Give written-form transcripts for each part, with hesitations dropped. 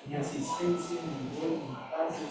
Mi asistencia en ningún paso.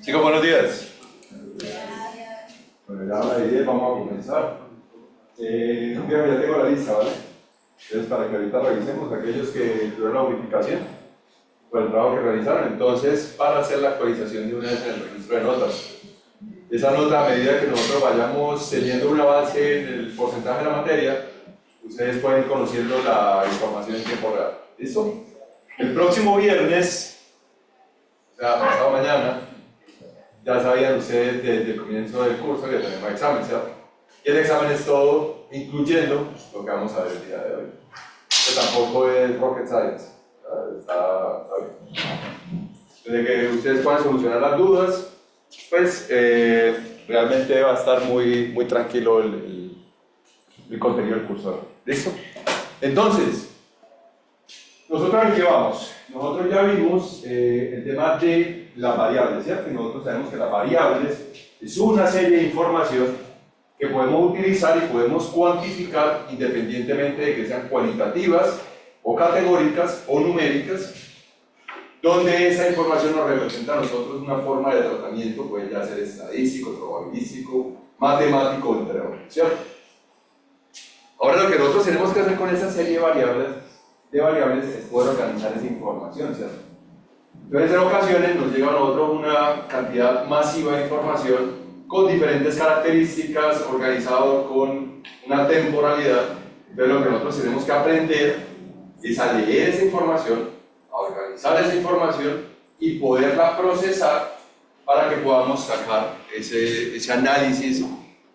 Chicos, buenos días. Bueno, ya a las 10 vamos a comenzar. Ya tengo la lista, ¿vale? Entonces, para que ahorita revisemos aquellos que tuvieron la unificación por el trabajo que realizaron. Entonces, para hacer la actualización de una vez en el registro de notas. Esa nota, a medida que nosotros vayamos teniendo un avance en el porcentaje de la materia, ustedes pueden ir conociendo la información en tiempo real. ¿Listo? El próximo viernes, o sea, pasado mañana, ya sabían ustedes desde el comienzo del curso que tenemos examen, ¿cierto? Y el examen es todo, incluyendo lo que vamos a ver el día de hoy. Que tampoco es rocket science, está bien. Desde que ustedes puedan solucionar las dudas, pues realmente va a estar muy tranquilo el contenido del curso. ¿Listo? Entonces, ¿nosotros en qué vamos? Nosotros ya vimos el tema de las variables, ¿cierto? Y nosotros sabemos que las variables es una serie de información que podemos utilizar y podemos cuantificar independientemente de que sean cualitativas o categóricas o numéricas, donde esa información nos representa a nosotros una forma de tratamiento, puede ya ser estadístico, probabilístico, matemático, entre otros, ¿cierto? Ahora lo que nosotros tenemos que hacer con esa serie de variables es poder organizar esa información, ¿cierto? Entonces en ocasiones nos llega a nosotros una cantidad masiva de información con diferentes características, organizado con una temporalidad. Entonces lo que nosotros tenemos que aprender es a leer esa información, a organizar esa información y poderla procesar para que podamos sacar ese análisis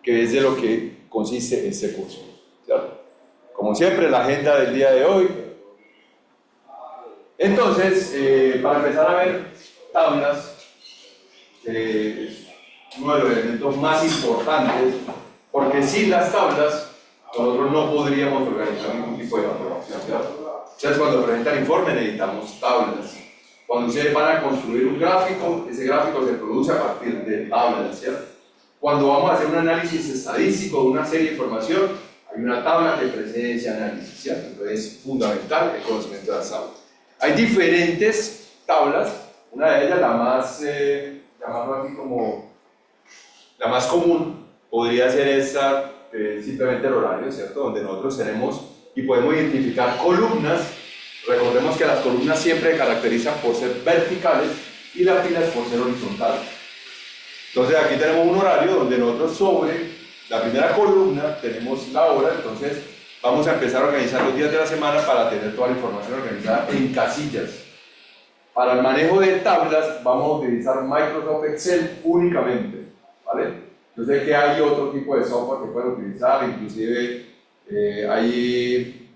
que es de lo que consiste este curso, ¿cierto? Como siempre, la agenda del día de hoy. Entonces, para empezar a ver tablas, es uno de los elementos más importantes, porque sin las tablas nosotros no podríamos organizar ningún tipo de información, ¿cierto? Entonces, cuando presentan informe necesitamos tablas. Cuando ustedes van a construir un gráfico, ese gráfico se produce a partir de tablas, ¿cierto? Cuando vamos a hacer un análisis estadístico de una serie de información, hay una tabla que precede ese análisis, ¿cierto? Entonces es fundamental el conocimiento de las tablas. Hay diferentes tablas, una de ellas, la más, llamarlo así como, la más común, podría ser esta, simplemente el horario, ¿cierto? Donde nosotros tenemos y podemos identificar columnas. Recordemos que las columnas siempre se caracterizan por ser verticales y las filas por ser horizontales. Entonces aquí tenemos un horario donde nosotros sobre la primera columna tenemos la hora, entonces vamos a empezar a organizar los días de la semana para tener toda la información organizada en casillas. Para el manejo de tablas vamos a utilizar Microsoft Excel únicamente, ¿vale? Yo sé que hay otro tipo de software que pueden utilizar, inclusive hay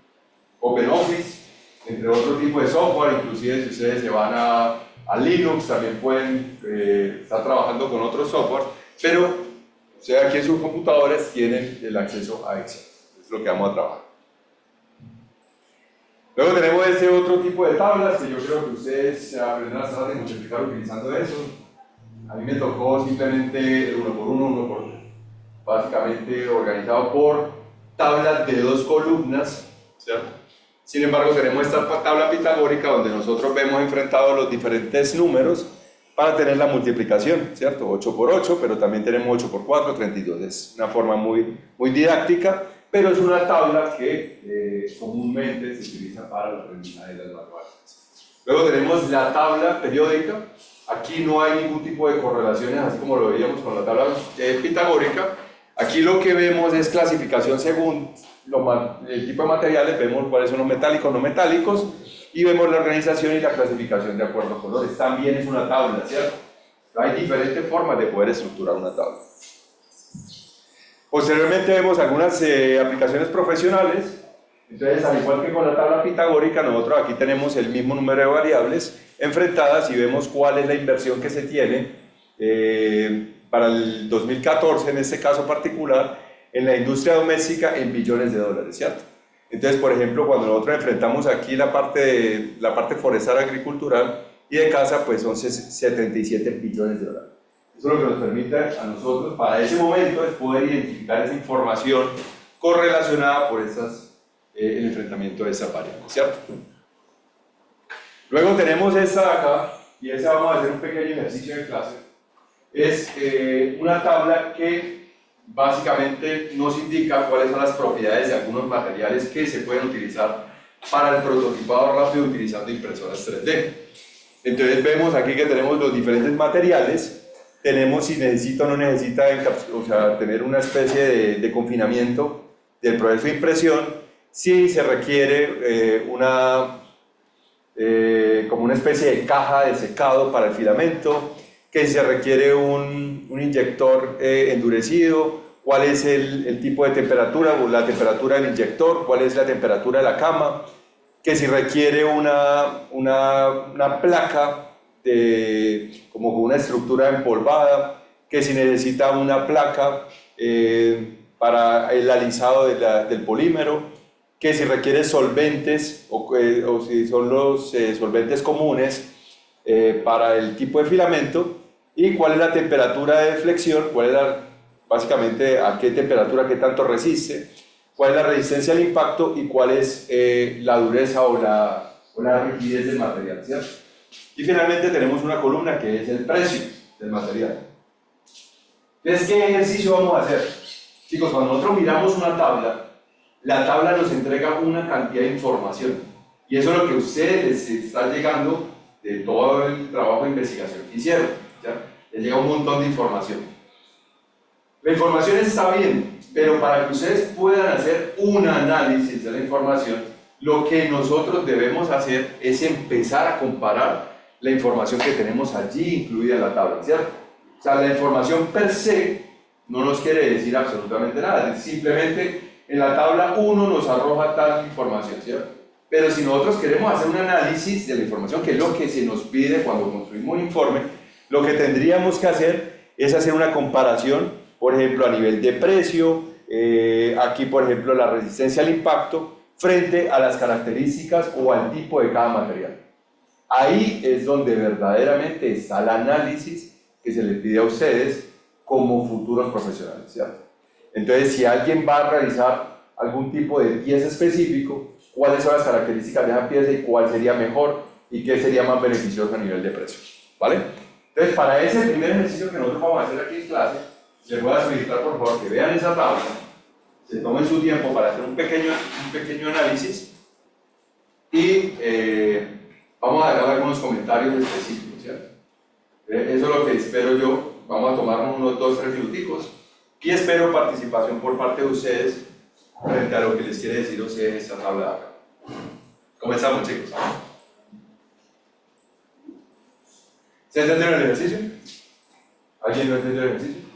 OpenOffice, entre otro tipo de software, inclusive si ustedes se van a Linux también pueden estar trabajando con otro software, pero ustedes aquí en sus computadores tienen el acceso a Excel, es lo que vamos a trabajar. Luego tenemos este otro tipo de tablas que yo creo que ustedes aprenderán a hacer de multiplicar utilizando eso. A mí me tocó simplemente uno por uno, básicamente organizado por tablas de dos columnas, ¿cierto? Sin embargo, tenemos esta tabla pitagórica donde nosotros vemos enfrentados los diferentes números para tener la multiplicación, ¿cierto? 8 por 8, pero también tenemos 8 por 4, 32. Es una forma muy didáctica, pero es una tabla que comúnmente se utiliza para el aprendizaje de las matemáticas. Luego tenemos la tabla periódica. Aquí no hay ningún tipo de correlaciones, así como lo veíamos con la tabla pitagórica. Aquí lo que vemos es clasificación según el tipo de materiales, vemos cuáles son los metálicos, no metálicos, y vemos la organización y la clasificación de acuerdo a colores. También es una tabla, ¿cierto? Hay diferentes formas de poder estructurar una tabla. Posteriormente vemos algunas aplicaciones profesionales. Entonces, al igual que con la tabla pitagórica, nosotros aquí tenemos el mismo número de variables enfrentadas y vemos cuál es la inversión que se tiene para el 2014, en este caso particular, en la industria doméstica en billones de dólares, ¿cierto? Entonces, por ejemplo, cuando nosotros enfrentamos aquí la parte forestal agricultural y de casa, pues son 77 billones de dólares. Eso es lo que nos permite a nosotros, para ese momento, es poder identificar esa información correlacionada por el enfrentamiento de esa variable, ¿cierto? Luego tenemos esta de acá, y esa vamos a hacer un pequeño ejercicio de clase. Es una tabla que básicamente nos indica cuáles son las propiedades de algunos materiales que se pueden utilizar para el prototipado rápido utilizando impresoras 3D. Entonces vemos aquí que tenemos los diferentes materiales, tenemos si necesita o no necesita tener una especie de confinamiento del proceso de impresión, si se requiere como una especie de caja de secado para el filamento, que si se requiere un inyector endurecido, cuál es el tipo de temperatura o la temperatura del inyector, cuál es la temperatura de la cama, que si requiere una placa como con una estructura empolvada, que si necesita una placa para el alisado del polímero, que si requiere solventes o si son los solventes comunes para el tipo de filamento, y cuál es la temperatura de flexión, básicamente a qué temperatura, qué tanto resiste, cuál es la resistencia al impacto y cuál es la dureza o la rigidez del material, ¿cierto? Y finalmente tenemos una columna que es el precio del material. Entonces, ¿qué ejercicio vamos a hacer? Chicos, cuando nosotros miramos una tabla, la tabla nos entrega una cantidad de información, y eso es lo que a ustedes les está llegando de todo el trabajo de investigación que hicieron, ¿ya? Les llega un montón de información. La información está bien, pero para que ustedes puedan hacer un análisis de la información, lo que nosotros debemos hacer es empezar a comparar la información que tenemos allí incluida en la tabla, ¿cierto? O sea, la información per se no nos quiere decir absolutamente nada, simplemente en la tabla 1 nos arroja tal información, ¿cierto? Pero si nosotros queremos hacer un análisis de la información, que es lo que se nos pide cuando construimos un informe, lo que tendríamos que hacer es hacer una comparación, por ejemplo, a nivel de precio, aquí, por ejemplo, la resistencia al impacto frente a las características o al tipo de cada material. Ahí es donde verdaderamente está el análisis que se les pide a ustedes como futuros profesionales, ¿cierto? Entonces, si alguien va a realizar algún tipo de pieza específico, cuáles son las características de esa pieza y cuál sería mejor y qué sería más beneficioso a nivel de precio, ¿vale? Entonces, para ese primer ejercicio que nosotros vamos a hacer aquí en clase, les voy a solicitar por favor que vean esa tabla, se tomen su tiempo para hacer un pequeño análisis y vamos a dejar algunos comentarios específicos, ¿cierto? Eso es lo que espero yo. Vamos a tomarnos unos 2-3 minuticos y espero participación por parte de ustedes frente a lo que les quiere decir a ustedes esta tabla de acá. Comenzamos, chicos. ¿Se entendieron el ejercicio? ¿Alguien no entendió el ejercicio?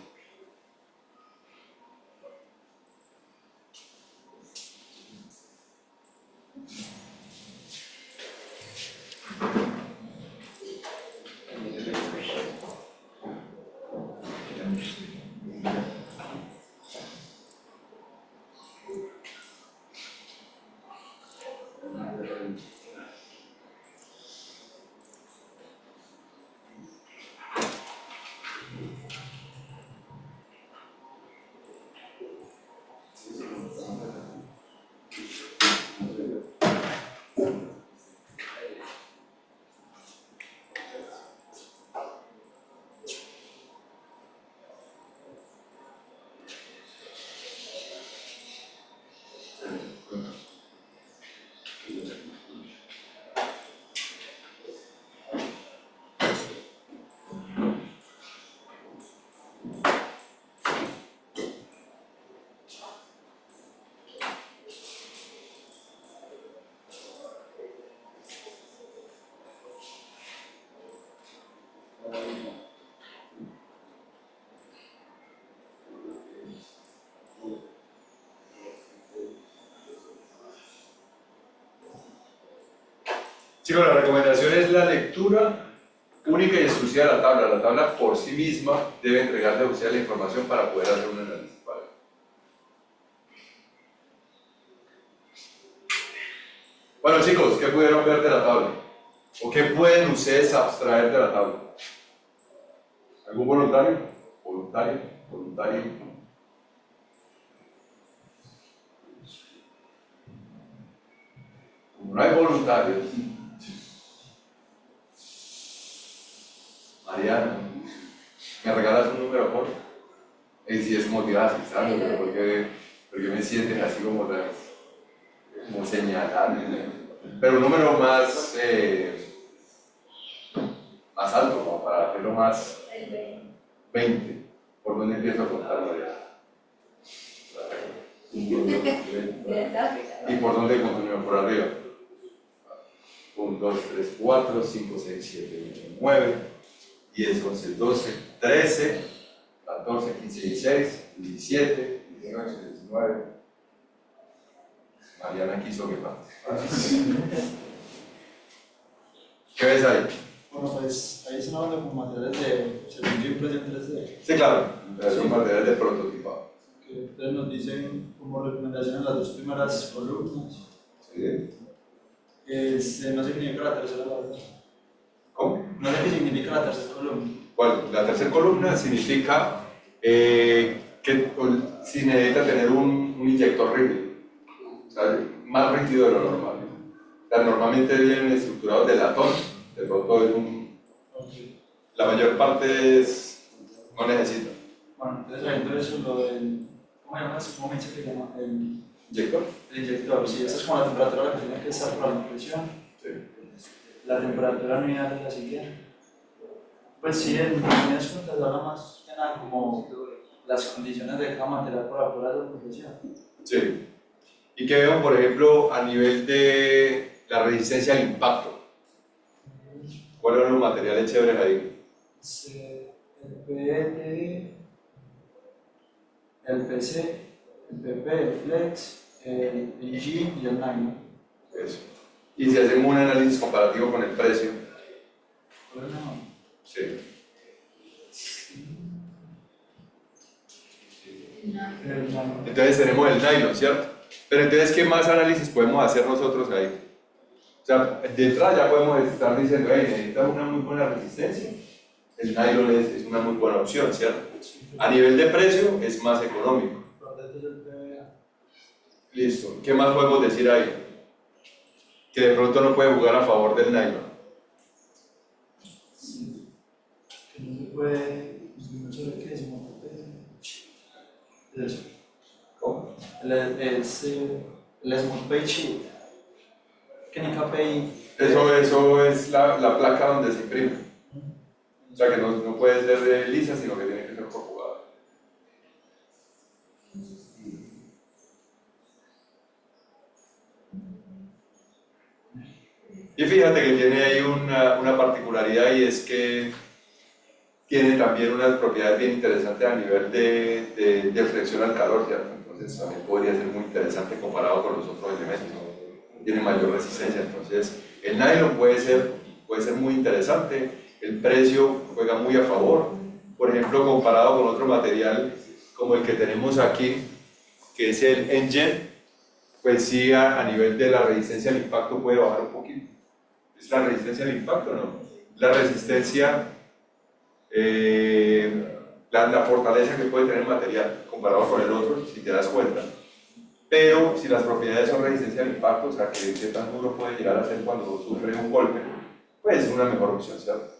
Chicos, la recomendación es la lectura única y exclusiva de la tabla. La tabla por sí misma debe entregarle a usted la información para poder hacer un análisis. ¿Vale? Bueno, chicos, ¿qué pudieron ver de la tabla? ¿O qué pueden ustedes abstraer de la tabla? ¿Algún voluntario? ¿Voluntario? ¿Voluntario? Como no hay voluntarios. Mariana, ¿me regalas un número, por favor? Si es motivada, ¿sabes? Pero porque me sientes así como señalar, pero un número más, más alto, como para hacerlo más 20. ¿Por dónde empiezo a contar, Mariana? ¿Y por dónde continúo? Por arriba. 1, 2, 3, 4, 5, 6, 7, 8, 9, 10, 11, 12, 13, 14, 15, 16, 17, 18, 19. Mariana quiso que pase. ¿Qué ves ahí? Bueno, pues ahí están hablando con materiales de servicio de impresión 3D. Sí, claro, son materiales de prototipado. Que ustedes nos dicen como recomendación en las dos primeras columnas. ¿Sí? No sé qué significa la tercera, la verdad. ¿Cómo? No sé qué significa la tercera columna. Bueno, la tercera columna significa que si necesita tener un inyector rígido, o sea, más rígido de lo normal. O sea, normalmente vienen estructurados de latón, de pronto es la mayor parte no necesita. Bueno, entonces ahí entonces lo del. ¿Cómo me dice que se llama? ¿Inyector? El inyector, sí, esa es como la temperatura a la que tiene que estar para la impresión. Sí. La temperatura unidad es la siguiente. Pues sí, en líneas cuentas habla más que nada como las condiciones de cada material para poder hacer la impresión. Sí. ¿Y qué veo, por ejemplo, a nivel de la resistencia al impacto? ¿Cuáles son los materiales chéveres ahí? El PET, el PC, el PP, el Flex, el PG y el Nylon. Eso. Y si hacemos un análisis comparativo con el precio. Bueno, Sí. Entonces tenemos el nylon, ¿cierto? Pero entonces, ¿qué más análisis podemos hacer nosotros ahí? O sea, de entrada ya podemos estar diciendo, hey, necesitamos una muy buena resistencia. El nylon es una muy buena opción, ¿cierto? A nivel de precio es más económico. Listo. ¿Qué más podemos decir ahí? Que de pronto no puede jugar a favor del nylon. Que no se puede, no sé qué es, eso. ¿Cómo? El Smooth Pay Sheet. Que ni KPI. Eso es la placa donde se imprime. O sea que no puede ser lisa, sino que tiene que ser por jugada. Y fíjate que tiene ahí una particularidad, y es que tiene también unas propiedades bien interesantes a nivel de flexión al calor, ¿cierto? Entonces también podría ser muy interesante comparado con los otros elementos. Tiene mayor resistencia, entonces el nylon puede ser muy interesante. El precio juega muy a favor. Por ejemplo, comparado con otro material como el que tenemos aquí, que es el Engine, pues sí, a nivel de la resistencia al impacto puede bajar un poquito. ¿Es la resistencia al impacto o no? La resistencia, la fortaleza que puede tener el material comparado con el otro, si te das cuenta. Pero si las propiedades son resistencia al impacto, o sea, que qué tan duro puede llegar a ser cuando sufre un golpe, pues es una mejor opción, ¿cierto?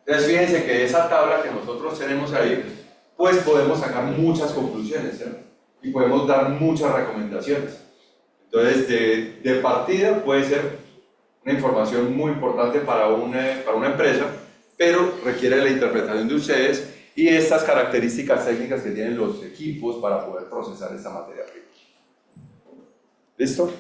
Entonces fíjense que esa tabla que nosotros tenemos ahí, pues podemos sacar muchas conclusiones, ¿cierto? Y podemos dar muchas recomendaciones. Entonces, de partida puede ser una información muy importante para una empresa, pero requiere la interpretación de ustedes y estas características técnicas que tienen los equipos para poder procesar esta materia prima. ¿Listo?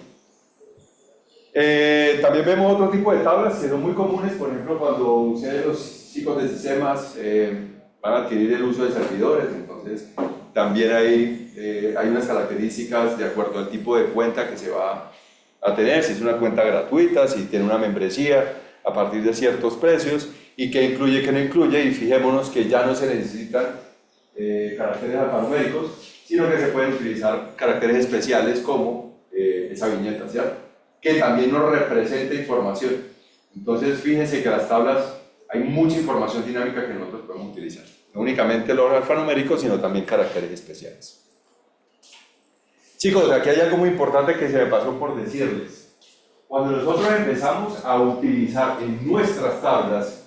También vemos otro tipo de tablas que son muy comunes, por ejemplo, cuando ustedes, los chicos de sistemas, van a adquirir el uso de servidores. Entonces también hay unas características de acuerdo al tipo de cuenta que se va a tener, si es una cuenta gratuita, si tiene una membresía a partir de ciertos precios, y qué incluye, qué no incluye, y fijémonos que ya no se necesitan caracteres alfanuméricos, sino que se pueden utilizar caracteres especiales como esa viñeta, ¿cierto? Que también nos representa información. Entonces fíjense que las tablas hay mucha información dinámica que nosotros podemos utilizar, no únicamente los alfanuméricos, sino también caracteres especiales. Chicos, aquí hay algo muy importante que se me pasó por decirles. Cuando nosotros empezamos a utilizar en nuestras tablas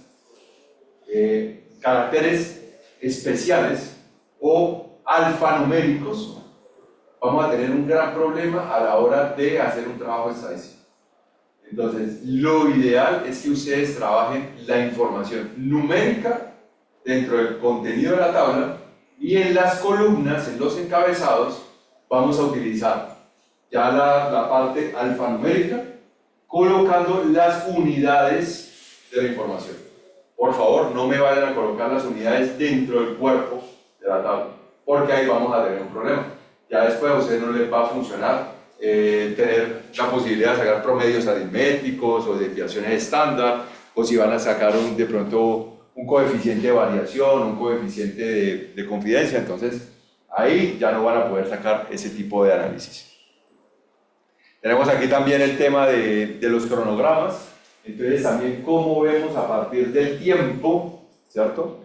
caracteres especiales o alfanuméricos, vamos a tener un gran problema a la hora de hacer un trabajo estadístico. Entonces, lo ideal es que ustedes trabajen la información numérica dentro del contenido de la tabla, y en las columnas, en los encabezados, vamos a utilizar ya la parte alfanumérica, colocando las unidades de la información. Por favor, no me vayan a colocar las unidades dentro del cuerpo de la tabla, porque ahí vamos a tener un problema. Ya después a ustedes no les va a funcionar tener la posibilidad de sacar promedios aritméticos o desviaciones estándar, o si van a sacar de pronto un coeficiente de variación, un coeficiente de confidencia. Entonces ahí ya no van a poder sacar ese tipo de análisis. Tenemos aquí también el tema de los cronogramas. Entonces también cómo vemos a partir del tiempo, ¿cierto?,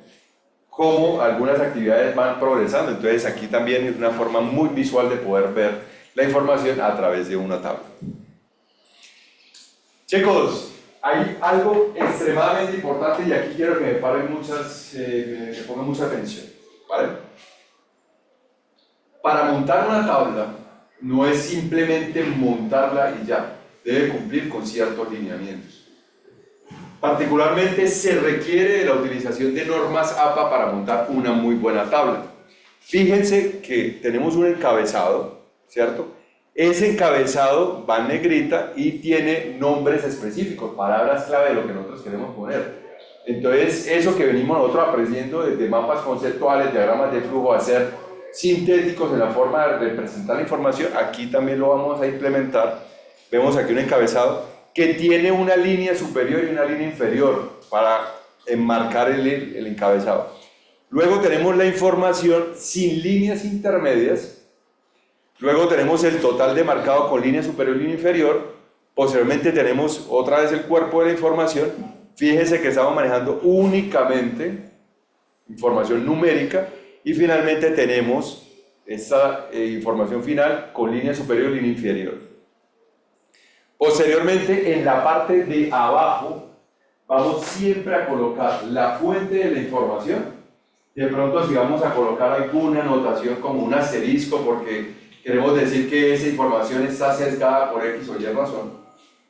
cómo algunas actividades van progresando. Entonces aquí también es una forma muy visual de poder ver la información a través de una tabla. Chicos, hay algo extremadamente importante, y aquí quiero que me pongan mucha atención, ¿vale? Para montar una tabla no es simplemente montarla y ya, debe cumplir con ciertos lineamientos. Particularmente se requiere de la utilización de normas APA para montar una muy buena tabla. Fíjense que tenemos un encabezado, ¿cierto? Ese encabezado va en negrita y tiene nombres específicos, palabras clave de lo que nosotros queremos poner. Entonces, eso que venimos nosotros aprendiendo desde mapas conceptuales, diagramas de flujo, a ser sintéticos en la forma de representar la información, aquí también lo vamos a implementar. Vemos aquí un encabezado que tiene una línea superior y una línea inferior para enmarcar el encabezado. Luego tenemos la información sin líneas intermedias. Luego tenemos el total demarcado con línea superior y línea inferior. Posteriormente tenemos otra vez el cuerpo de la información. Fíjense que estamos manejando únicamente información numérica. Y finalmente tenemos esta información final con línea superior y línea inferior. Posteriormente, en la parte de abajo, vamos siempre a colocar la fuente de la información. De pronto, si vamos a colocar alguna anotación como un asterisco, porque queremos decir que esa información está sesgada por X o Y razón.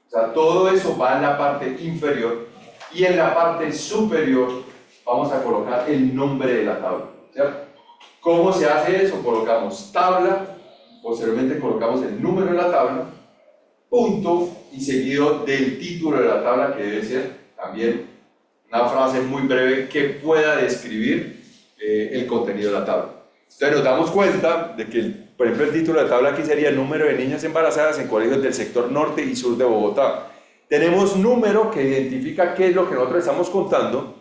O sea, todo eso va en la parte inferior, y en la parte superior vamos a colocar el nombre de la tabla, ¿cierto? ¿Cómo se hace eso? Colocamos tabla, posteriormente colocamos el número de la tabla, punto, y seguido del título de la tabla, que debe ser también una frase muy breve que pueda describir el contenido de la tabla. Entonces nos damos cuenta de que, por ejemplo, el título de la tabla aquí sería el número de niñas embarazadas en colegios del sector norte y sur de Bogotá. Tenemos número que identifica qué es lo que nosotros estamos contando.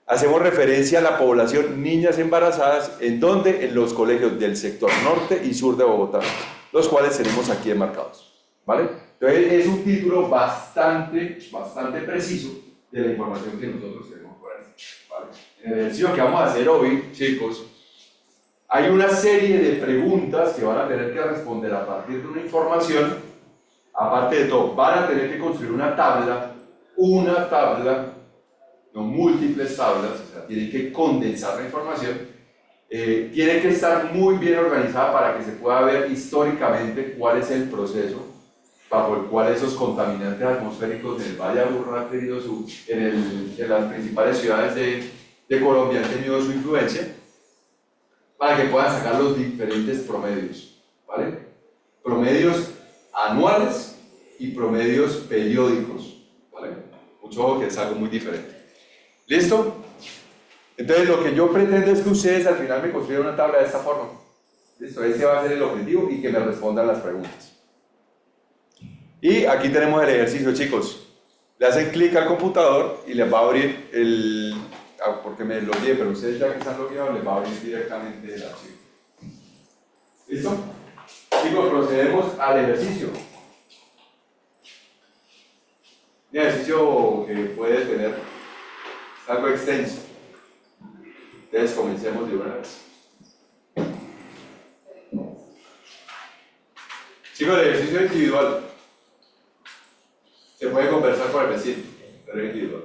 Hacemos referencia a la población niñas embarazadas, ¿en dónde? En los colegios del sector norte y sur de Bogotá, los cuales tenemos aquí enmarcados, ¿vale? Entonces es un título bastante preciso de la información que nosotros tenemos por ahí, ¿vale? En el ejercicio que vamos a hacer hoy, chicos, hay una serie de preguntas que van a tener que responder a partir de una información. Aparte de todo, van a tener que construir una tabla, no múltiples tablas, o sea, tienen que condensar la información, tiene que estar muy bien organizada para que se pueda ver históricamente cuál es el proceso bajo el cual esos contaminantes atmosféricos del Valle Aburrá, en las principales ciudades de Colombia han tenido su influencia, para que puedan sacar los diferentes promedios, ¿vale? Promedios anuales y promedios periódicos, ¿vale? Mucho ojo que es algo muy diferente. ¿Listo? Entonces lo que yo pretendo es que ustedes al final me construyan una tabla de esta forma. ¿Listo? Ese va a ser el objetivo, y que me respondan las preguntas. Y aquí tenemos el ejercicio, chicos. Le hacen clic al computador y les va a abrir el... porque me logueé, pero ustedes ya que están logueados les va a abrir directamente el archivo. ¿Listo? Chicos, procedemos al ejercicio. Un ejercicio que puede tener algo extenso. Entonces comencemos de una vez. Chicos, el ejercicio es individual. Se puede conversar con el vecino, pero es individual.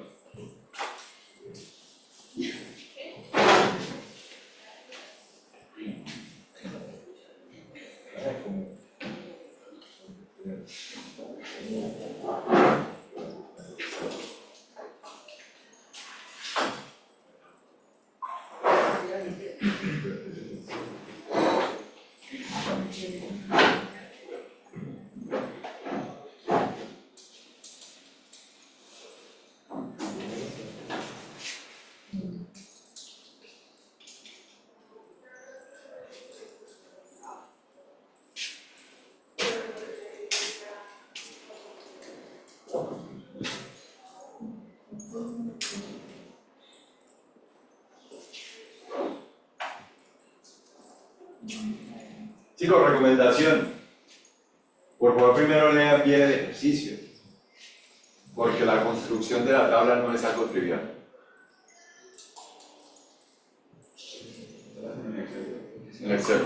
Chicos, recomendación. Por favor, primero lean bien el ejercicio, porque la construcción de la tabla no es algo trivial. En Excel.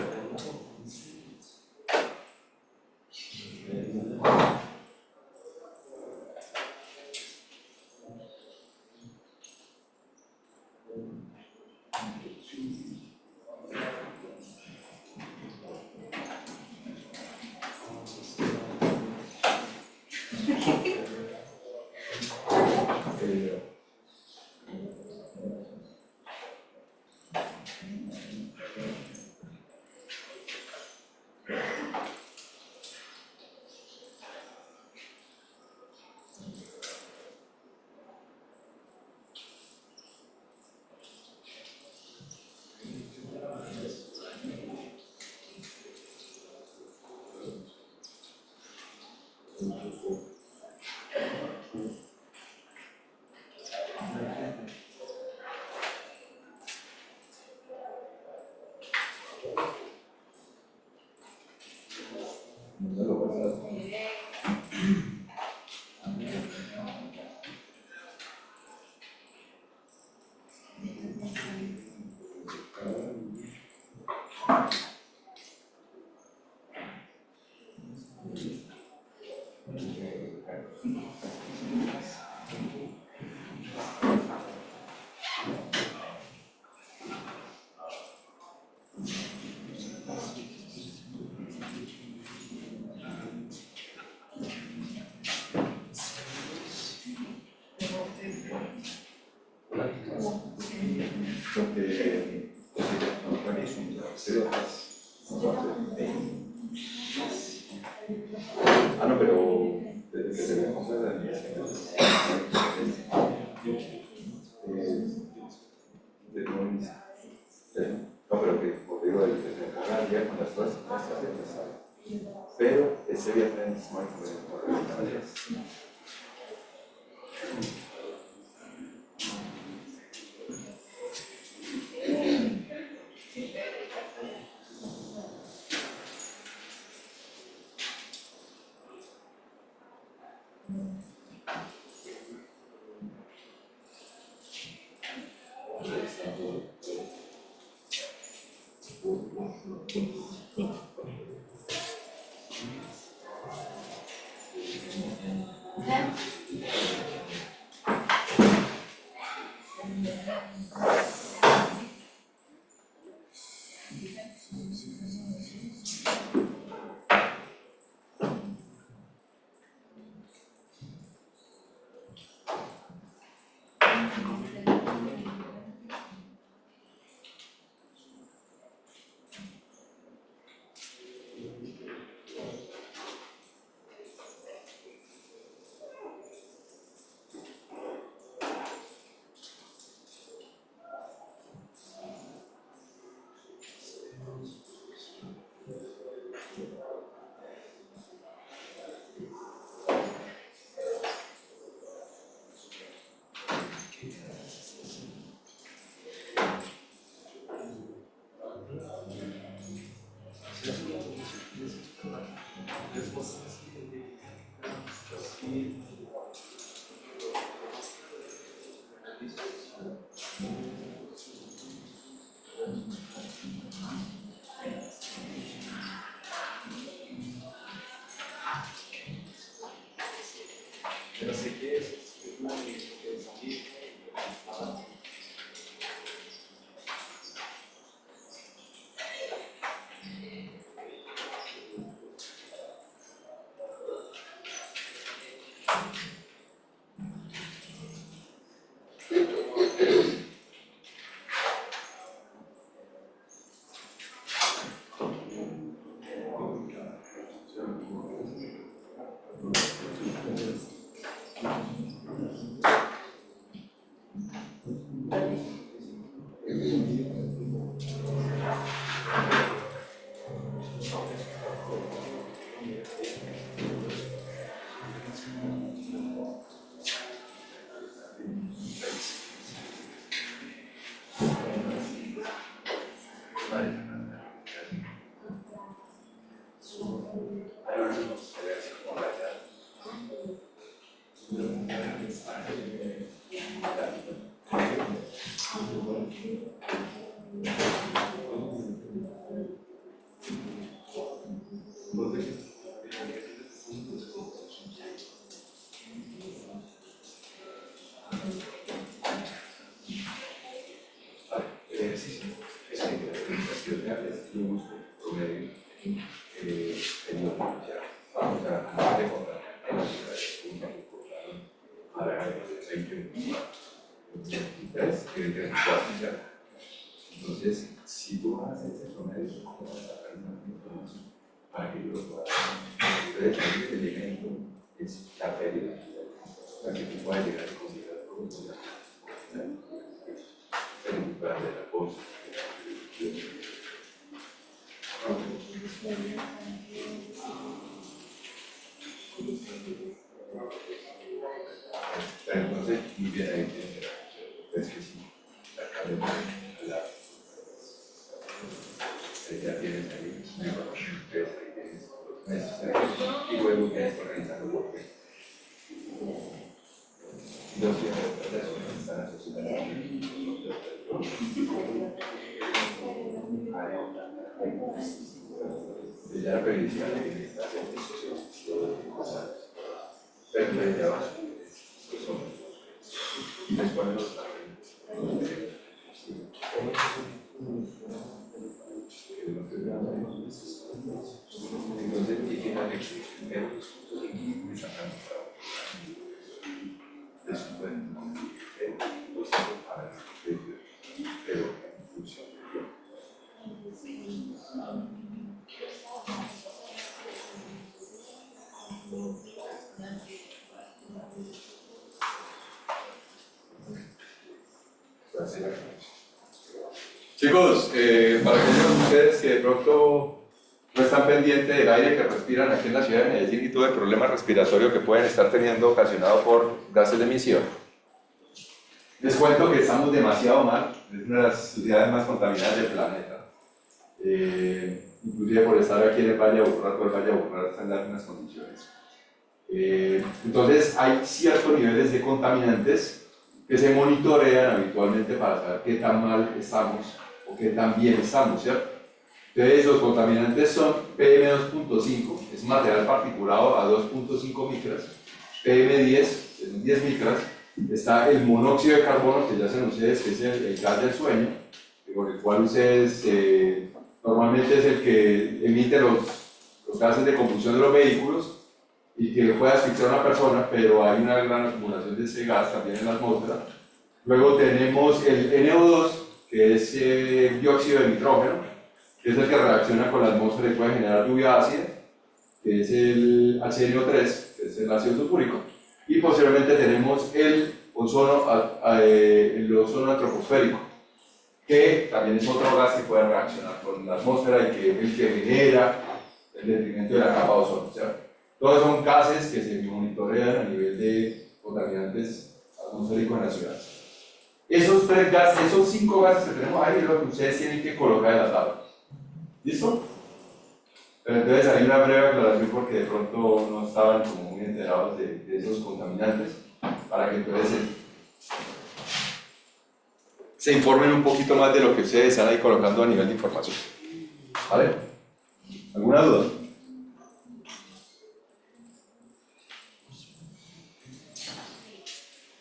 Lo que no, pero desde que se ve cosas de la niña, no, pero que, como digo, el que se ponga al día con las cosas, pero ese viernes no hay que Pero sé que es entonces, si tú haces ese promedio, ¿cómo vas a sacar para que yo lo pueda hacer? Entonces, el elemento es la pérdida, para que tú puedas llegar a considerar todo, pero tú puedas hacer la cosa. Pero entonces, muy bien, ahí tienes es que sí, acá de la ya tienes ahí, ahí tienes los meses, y luego tienes que organizarlo por qué. Los que están asociados ya la previsión de esta cosas, pero ya va, y después los entonces, y fíjate que primero me sacan después, pero Chicos, para aquellos de ustedes que de pronto no están pendientes del aire que respiran aquí en la ciudad de Medellín y todo el problema respiratorio que pueden estar teniendo ocasionado por gases de emisión, les cuento que estamos demasiado mal, es una de las ciudades más contaminadas del planeta. Inclusive por estar aquí en el Valle de Aburrá, todo el Valle de Aburrá está en las mismas condiciones. Entonces hay ciertos niveles de contaminantes que se monitorean habitualmente para saber qué tan mal estamos o qué tan bien estamos, ¿cierto? Entonces los contaminantes son PM2.5, es material particulado a 2.5 micras, PM10, que son 10 micras, está el monóxido de carbono, que ya saben ustedes que es el gas del sueño, con el cual ustedes normalmente es el que emite los gases de combustión de los vehículos y que puede asfixiar a una persona, pero hay una gran acumulación de ese gas también en la atmósfera. Luego tenemos el NO2, que es dióxido de nitrógeno, que es el que reacciona con la atmósfera y puede generar lluvia ácida, que es el HNO3, que es el ácido sulfúrico. Y posteriormente tenemos el ozono troposférico, que también es otro gas que puede reaccionar con la atmósfera y que es el que genera el detrimento de la capa de ozono, ¿cierto? Todos son gases que se monitorean a nivel de contaminantes atmosféricos en la ciudad. Esos 3 gases, esos 5 gases que tenemos ahí es lo que ustedes tienen que colocar en la tabla. ¿Listo? Pero entonces hay una breve aclaración porque de pronto no estaban como muy enterados de esos contaminantes, para que entonces se informen un poquito más de lo que ustedes están ahí colocando a nivel de información. ¿Vale? ¿Alguna duda?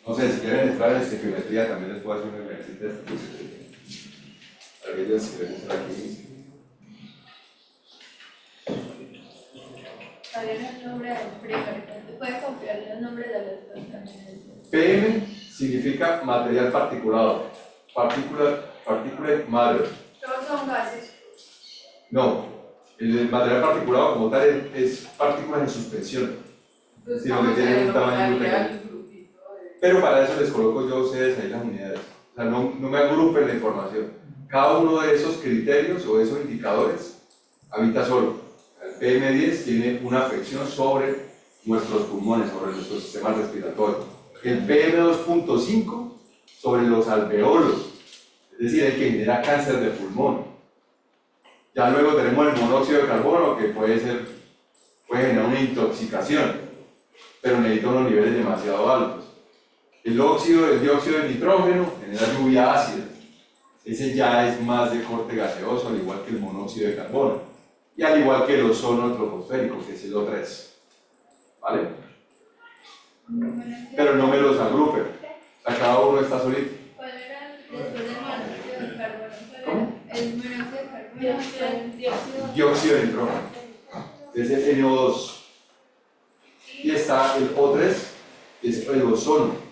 No sé, si quieren entrar en estequiometría también les puedo hacer un ejercicio de estequiometría. Aquellos que quieren estar aquí. El nombre del prefabricante. ¿Puedes copiar el nombre de los contaminantes? PM significa material particulado, particulate matter. Todos son gases. No, el material particulado como tal es partículas en suspensión, sino que tienen un tamaño muy pequeño. Pero para eso les coloco yo a ustedes ahí las unidades. O sea, no me agrupen la información. Cada uno de esos criterios o esos indicadores habita solo. El PM10 tiene una afección sobre nuestros pulmones, sobre nuestro sistema respiratorio. El PM2.5 sobre los alveolos, es decir, el que genera cáncer de pulmón. Ya luego tenemos el monóxido de carbono, que puede generar una intoxicación, pero necesita unos niveles demasiado altos. El dióxido de nitrógeno genera lluvia ácida. Ese ya es más de corte gaseoso, al igual que el monóxido de carbono. Y al igual que el ozono troposférico, que es el O3. ¿Vale? Pero no me los agrupen. O sea, cada uno está solito. ¿Cuál era después del monóxido de carbono? ¿Cómo? El monóxido de carbono. Dióxido de nitrógeno. Es el NO2. Y está el O3, que es el ozono.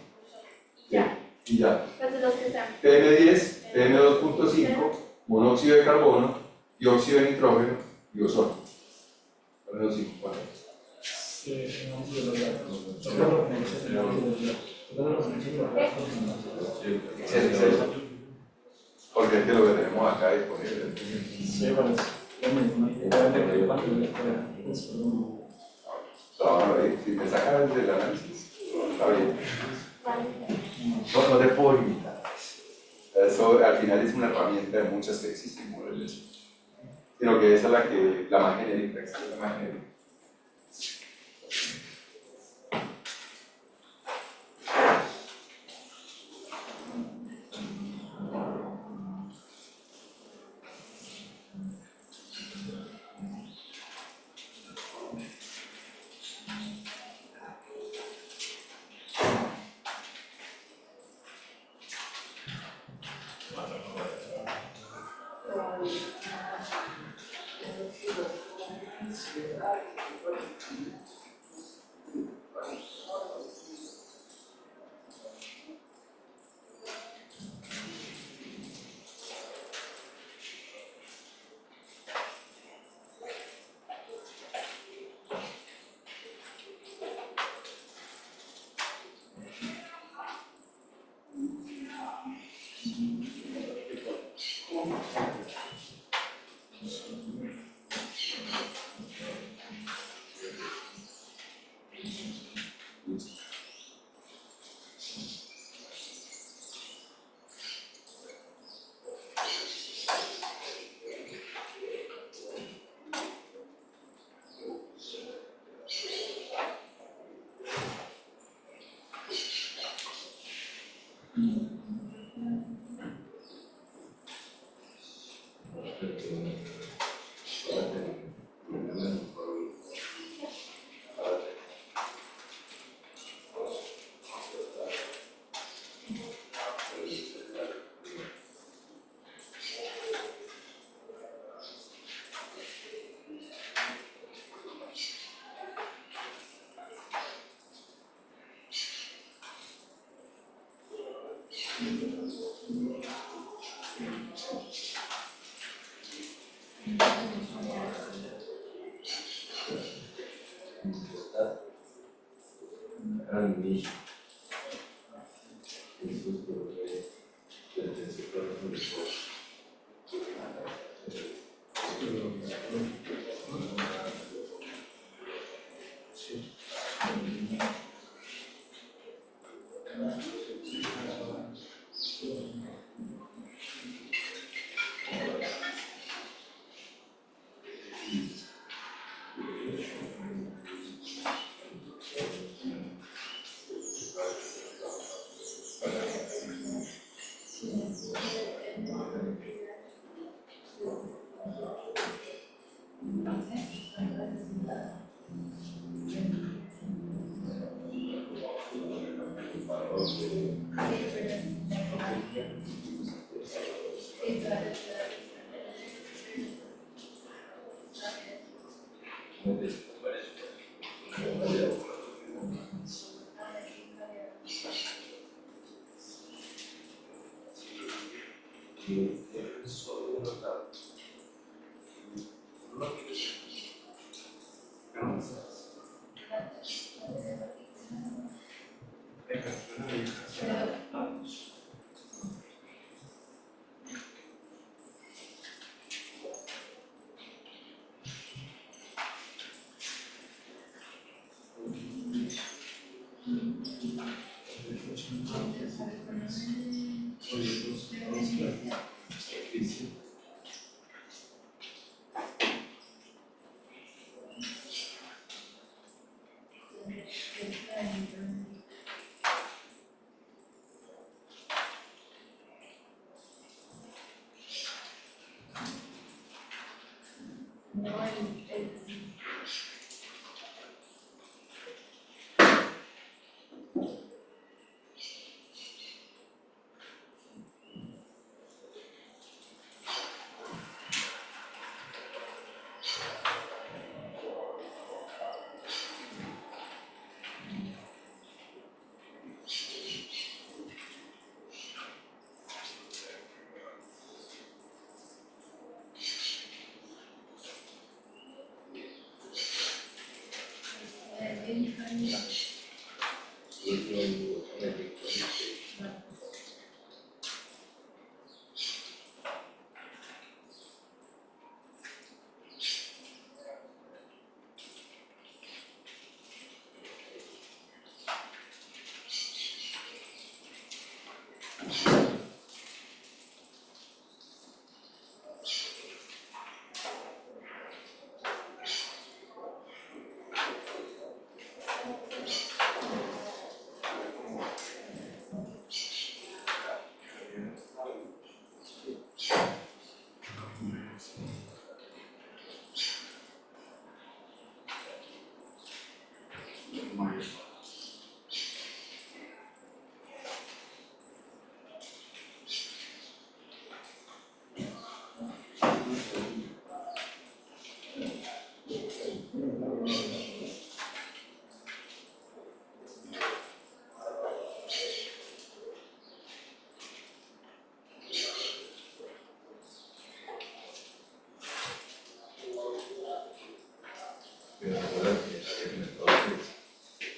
Ya. Y ya. Pues los que están. PM10, PM2.5, monóxido de carbono, dióxido de nitrógeno y ozono. Son los 5. ¿Vale? Porque es que lo que tenemos acá disponible. Trabajo ahí. Si me sacas del análisis, está bien. No te puedo limitar. Eso al final es una herramienta de muchas que existen, no es eso. Sino que esa es la más genérica, la más genérica.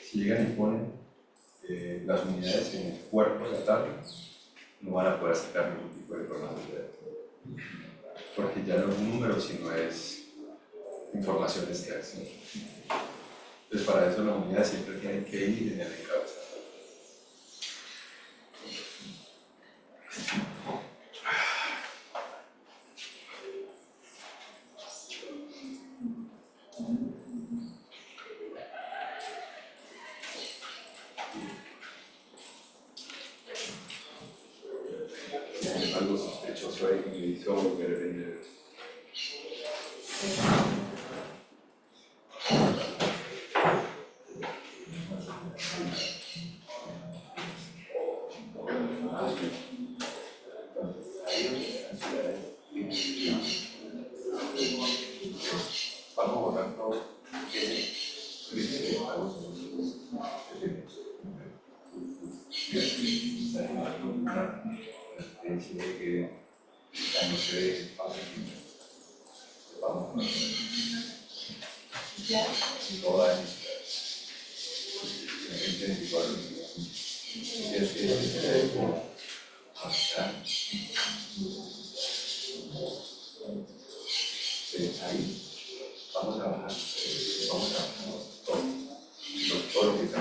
Si llegan y ponen las unidades en el cuerpo de la tabla, no van a poder sacar ningún tipo de información de esto, porque ya no es un número, sino es información externa. Entonces, para eso las unidades siempre tienen que ir en el encabezado. Vamos a votar todo. Ahí vamos a trabajar, todo lo que está.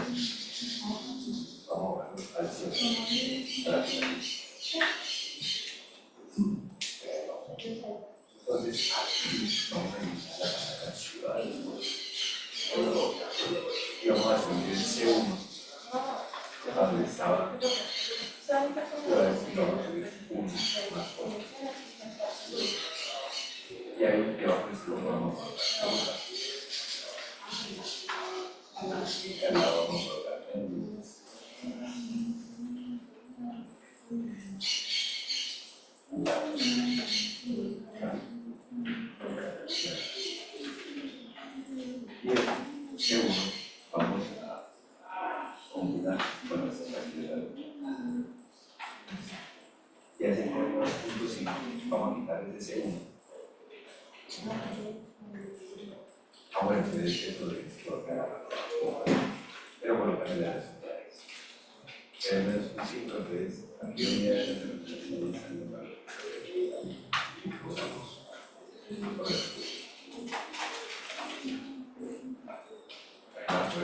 Vamos a bajar al cielo. Entonces, vamos a iniciar la ciudad. Y vamos a subir el C1, donde estaba. Y ahora sí vamos a subir 1 más 4. Y ahí debajo es lo que vamos a colocar. Y al lado vamos a colocar el luz. Y el C1 vamos a combinar con nuestras actividades. Y así con los puntos 5 vamos a quitar el C1. Bueno, entonces eso de colocar, pero colocar en las unidades. En menos un 5, entonces aquí unidades de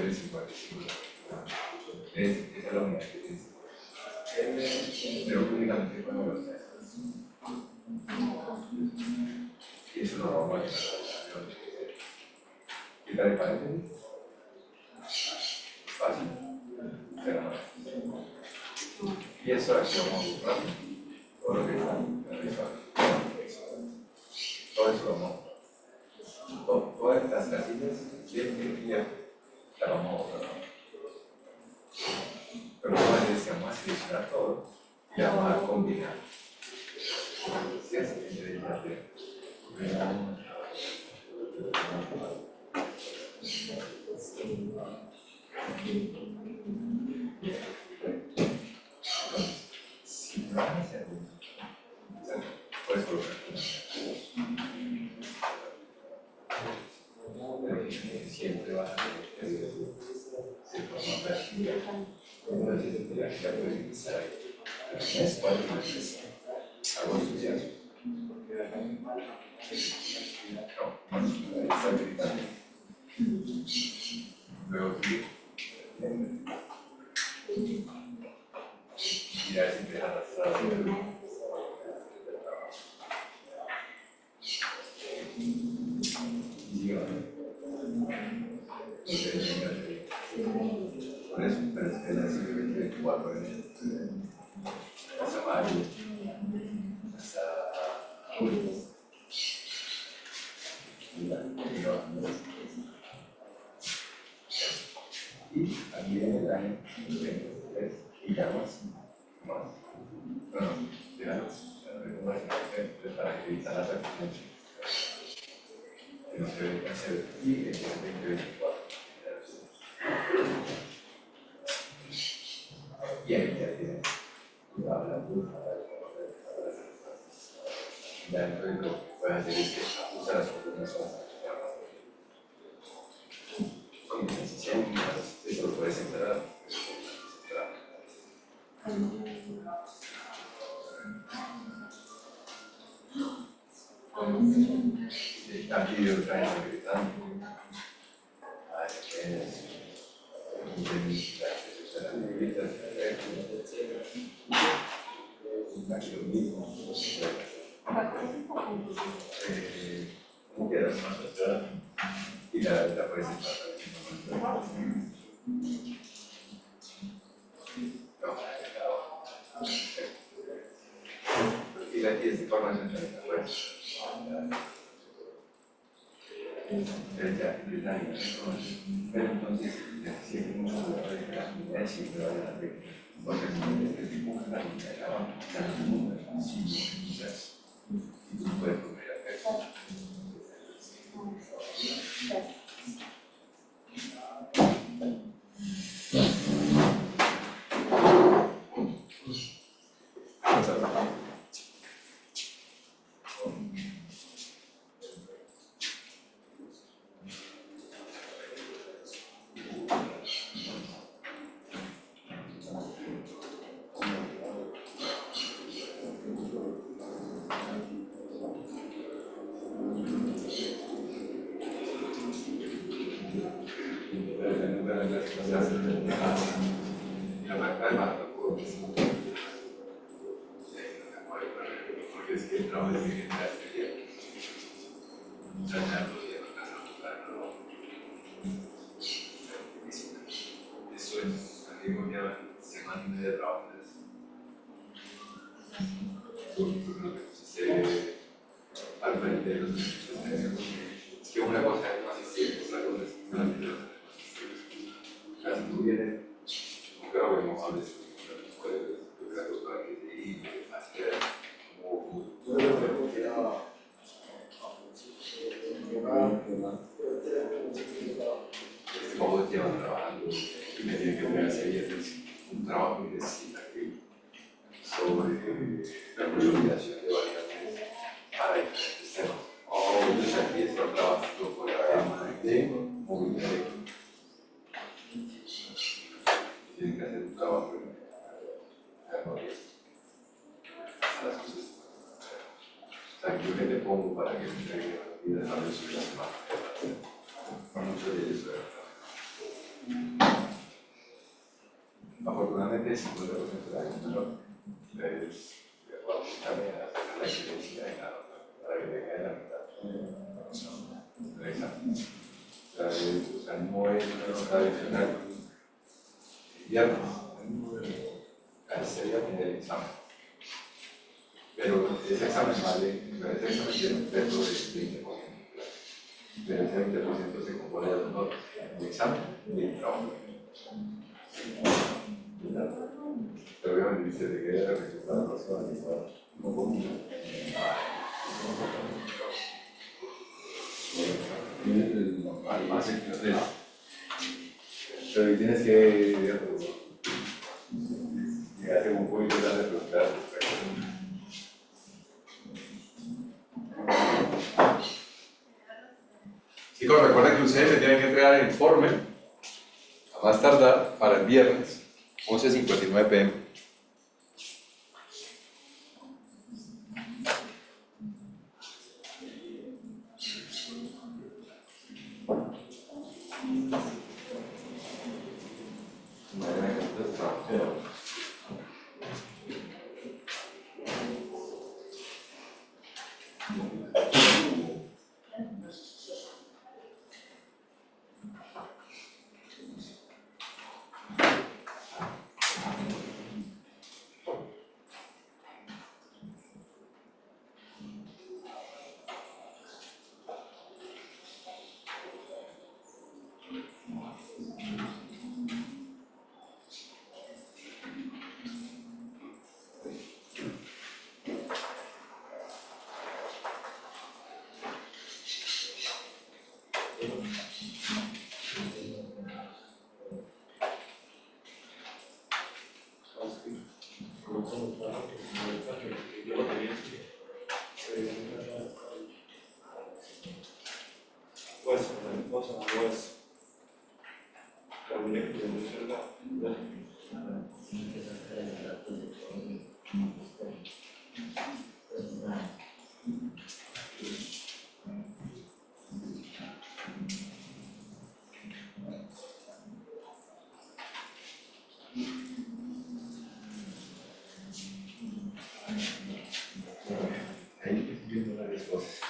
es 55. Esa es la unidad que es. Pero únicamente con los testos. Y eso lo vamos a llevar a la quitar el paréntesis. Fácil. Pero no. Y eso aquí vamos a buscar. Todo lo que está en el visual. Todo eso lo vamos a buscar. Todas estas casillas, bien, la vamos a buscar. Pero una vez que vamos a seleccionar todo y vamos a combinar. Si es entre ellas de si no hay segundo, puedes colocar siempre va a ser se forma práctica. Entonces, la que puede empezar ahí. Es 4 meses. Algo social. No, está gritando. Luego aquí. Y ya se empieza a arrastrar. Por eso, pero es que la simplemente 4 en el hasta mayo, hasta julio. Y aquí en el año 23 y ya más. Bueno, ya para evitar la repetición. Que no se debe hacer y el 2024. Y ahí ya tienes la burra, ya entonces lo que puedes hacer es que usar las columnas con intención, eso lo puedes enterrar. Aquí de otra vez gritando. Ay, ¿qué es? Aquí lo mismo. Quedas más atrás y la puedes entrar. Y la tienes información de la web. Pero entonces, siempre mucho de la y siempre vayan a ver. Porque es tipo una niña de la banca, y tú puedes comer a eso. Porque es que el trabajo de mi gente sería dañarlos y arreglarlo. Eso es, amigo, ya semana y media de trabajo. Lo que pusiste al frente de los beneficios. Es que una cosa es no asistir, otra cosa es solamente los beneficios. O sea, si tú vienes, creo que no hables con los colegas, yo creo que para que te diga, hacer como todos llevan trabajando y me tienen que entregar viernes un trabajo que necesita que sobre la consolidación de variables para diferentes temas. Ellos aquí están trabajando con la gama de movilidad eléctrica. Tienen que hacer un trabajo en las cosas. O sea, yo que te pongo para que me entregue y dejarlo sobre la semana. Mucho de eso, afortunadamente, el 50% de la gente es también hacer la experiencia de nada para que tenga la mitad. Exacto. O sea, no es una nota adicional. Viernes, sería el examen. Pero ese examen vale, ese examen tiene un peso de 20%. Pero ese 20% se compone de dos notas, el examen y el trabajo. Pero obviamente dice de que era el resultado de la próxima no común. Además, pero tienes que hacer un poquito de resultados. Chicos, recuerden que ustedes me tienen que entregar el informe a más tardar para el viernes 11:59 p.m. Ahí viendo varias cosas.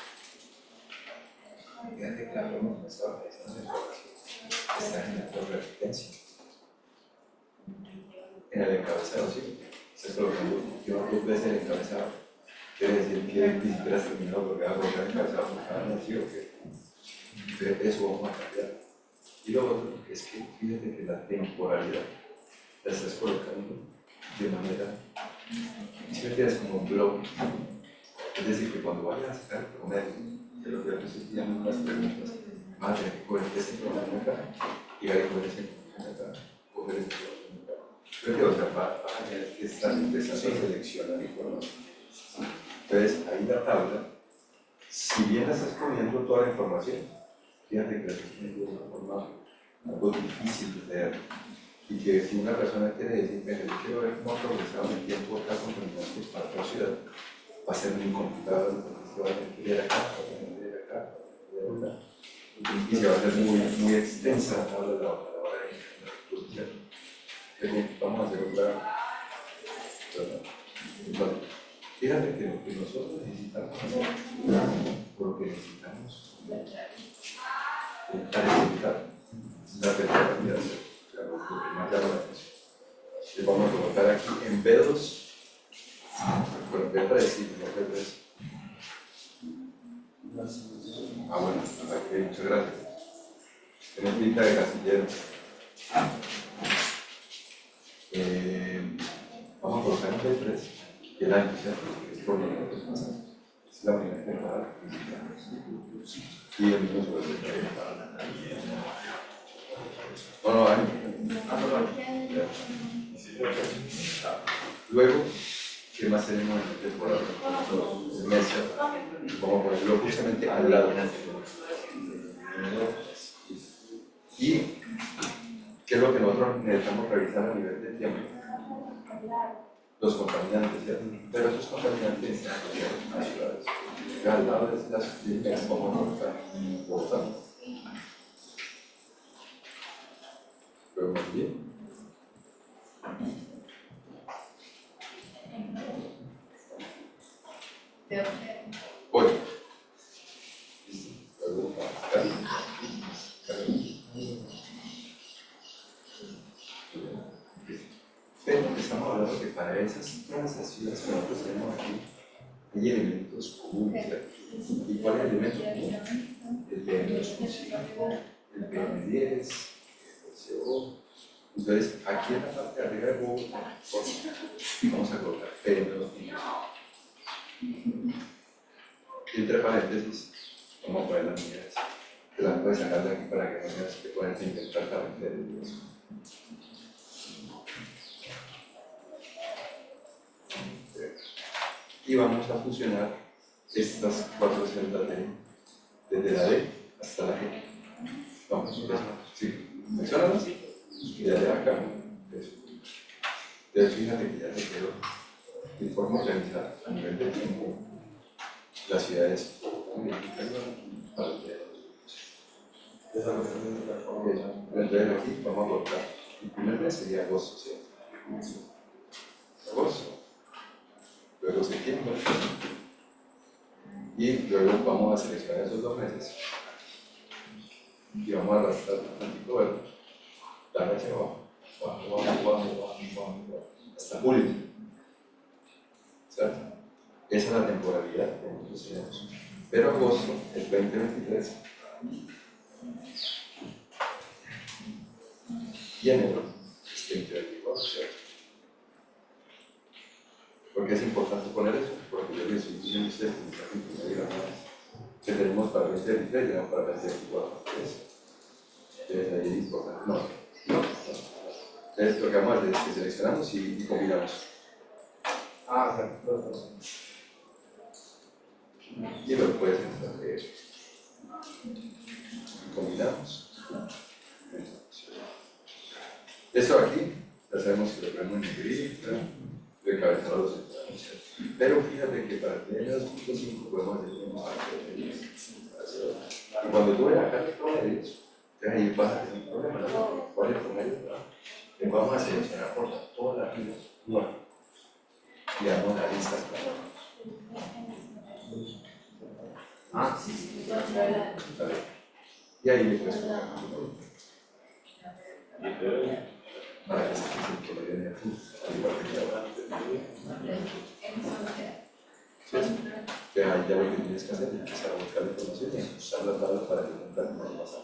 Fíjate que la broma no estaba pensando en está en la torre de resistencia. En el encabezado, sí. Se colocando, yo dos veces el encabezado. Quiere decir que ni siquiera has terminado porque va a colocar el encabezado por cada nación. Entonces, eso vamos a cambiar. Y lo otro es que fíjate que la temporalidad la estás colocando de manera, si me quieres como un blog, es decir, que cuando vayas a sacar el promedio, que lo que yo te estoy pidiendo unas preguntas, vas a tener que coger ese promedio acá, y ahí coger ese promedio acá, coger ese promedio acá. Creo que otra vas a tener que estar empezando a seleccionar información. Entonces, ahí la tabla, si bien estás poniendo toda la información, fíjate que la estás poniendo de una forma algo difícil de leer. Y que si una persona quiere decir, mira, yo quiero ver cómo ha progresado en el tiempo acá contaminantes para otra ciudad, va a ser muy complicado porque se va a tener que leer acá, va a tener que leer acá, leer acá. Y se va a hacer muy extensa la tabla a la hora de la exposición. Vamos a hacer otra. Entonces, fíjate que lo que nosotros necesitamos hacer, lo que necesitamos clarificar la perspectiva, lo que más llama la atención. Le vamos a colocar aquí en B2, bueno, B3, sí, no B3. Bueno, aquí, muchas gracias. Tienes pinta de casillero. Vamos a colocar en B3 el año, ¿cierto? Es por lo que pasa. Es la primera temporada que visitamos. Y el mismo sobre la temporada. No, año. Luego, ¿qué más tenemos en la temporada? Los meses. Vamos a ponerlo justamente al lado. Y ¿qué es lo que nosotros necesitamos revisar a nivel de tiempo? Los contaminantes, ¿cierto? Pero esos contaminantes están en las ciudades. Al lado de las ciudades, como no están importantes. Pero muy bien. Voy. Pero estamos hablando que para todas esas ciudades que nosotros tenemos aquí, hay elementos comunes. ¿Y cuál es el elemento común? El PM2.5, el PM10, el CO. Entonces, aquí en la parte de arriba de Bogotá, vamos a colocar PM2.5. Y entre paréntesis, vamos a poner las unidades. Te las puedes sacar de aquí para que no tengas que ponerte a intentar también de eso. Y vamos a fusionar estas cuatro celdas desde la D hasta la G. Vamos, sí, menciónalas. Y ya de acá. Entonces, fíjate que ya te quedó de forma organizada a nivel de tiempo. Las ciudades para el día de hoy. Entonces, aquí vamos a colocar. El primer mes sería agosto, ¿sí? Agosto. Luego septiembre, y luego vamos a seleccionar esos 2 meses y vamos a arrastrar el tantito verde, darle hacia abajo, hasta julio, ¿cierto? Esa es la temporalidad que nosotros tenemos. Pero agosto es 2023 y enero es 2024, ¿cierto? ¿Por qué es importante poner eso? Porque yo les estoy diciendo a ustedes que tenemos para 2023 y tenemos para 2024. Entonces ahí es importante. No. Entonces lo que vamos a hacer es que seleccionamos y combinamos. Y lo puedes entender. Combinamos. Esto aquí, ya sabemos que lo ponemos en negrita, de cabeza los centrales. Pero fíjate que para tener los 2.5 podemos hacer un parte de 10. Y cuando tú veas acá el promedio, ahí vas a tener un problema. ¿Cuál es el promedio? Le vamos a seleccionar por toda la vida. Bueno, y damos la lista. Y ahí le puedes poner para que se quede el promedio de aquí, al igual que ahora. Que ahí ya lo que tienes que hacer es empezar a buscar la información y usar la tabla para que no te pase.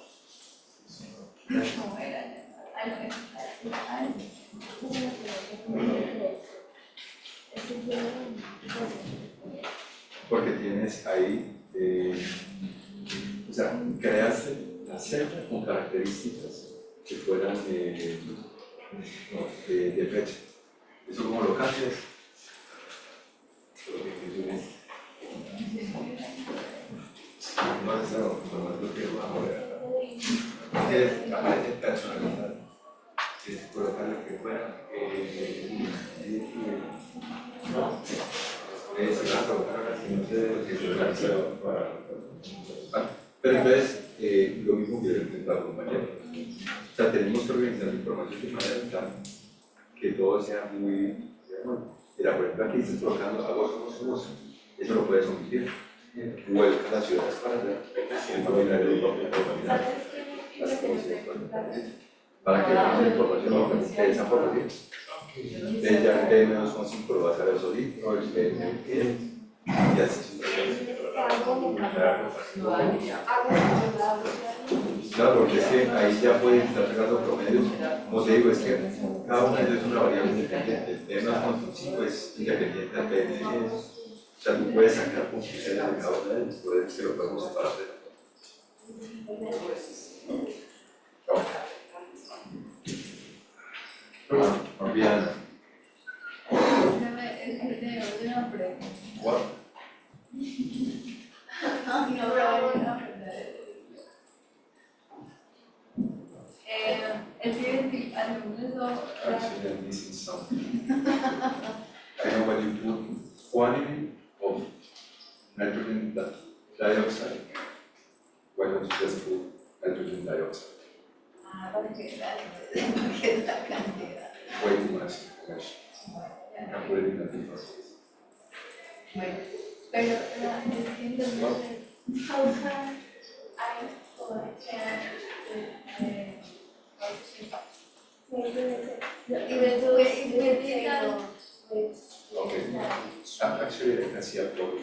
Porque tienes ahí, o sea, creaste la celda con características que fueran de flecha. Eso como lo cambias. No es algo, no es lo que vamos a ver acá. Tienes capacidad de personalizar. Tienes que colocarle que fuera. Se van a colocar ahora si no sé que se organizaron para. Pero entonces, lo mismo que le intentaba al compañero. O sea, tenemos que organizar la información de manera tal que todo sea muy. Mira, por ejemplo, aquí estás colocando agosto, eso lo puedes omitir. Vuelta a las ciudades para allá, el familiar de para que veamos la información de esa forma. Entonces ya el P-5 lo vas a ver solito, el P y así. Claro, porque es que ahí ya puedes estar sacando promedios. Como te digo, es que cada una de ellas es una variable independiente. El P-5 es independiente del P-10. O sea, tú puedes sacar conclusiones de cada una de ellas, puedes que lo podemos separar de Olvídalo. Una pregunta. What? No, pero una pregunta. El siguiente alumno Actually, I'm missing something. I know when you put quantity of nitrogen dioxide, why don't you just put nitrogen dioxide? porque es la cantidad. Way too much information. You can put it in a different place. Bueno, pero entiendo how can I Okay. Actually, I can see a problem.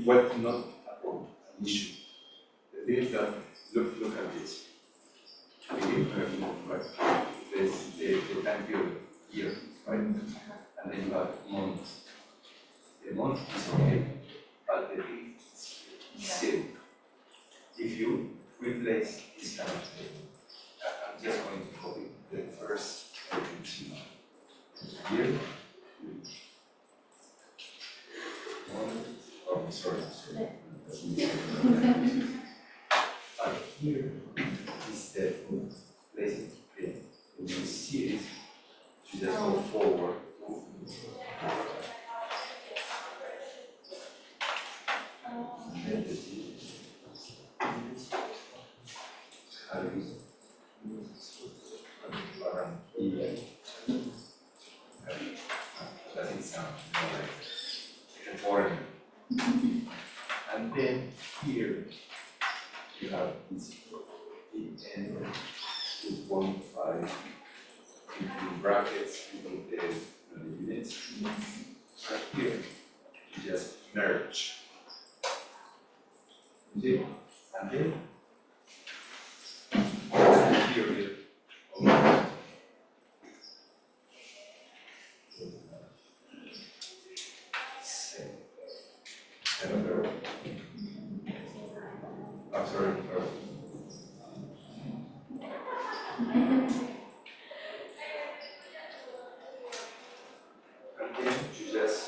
Well, not a problem, an issue. The thing is that, look at this. We give right? There's the time period, year, right? And then you have months. The month is okay, but the day is zero. If you replace this kind of thing, I'm just going to copy the first year. Oh, sorry. And here is the place to play. When you see it, you just go forward. Doesn't sound like foreign. And then here you have this n 2.5 in brackets with the units. And here you just merge. You see? And then the period of another. I'm sorry. And then you just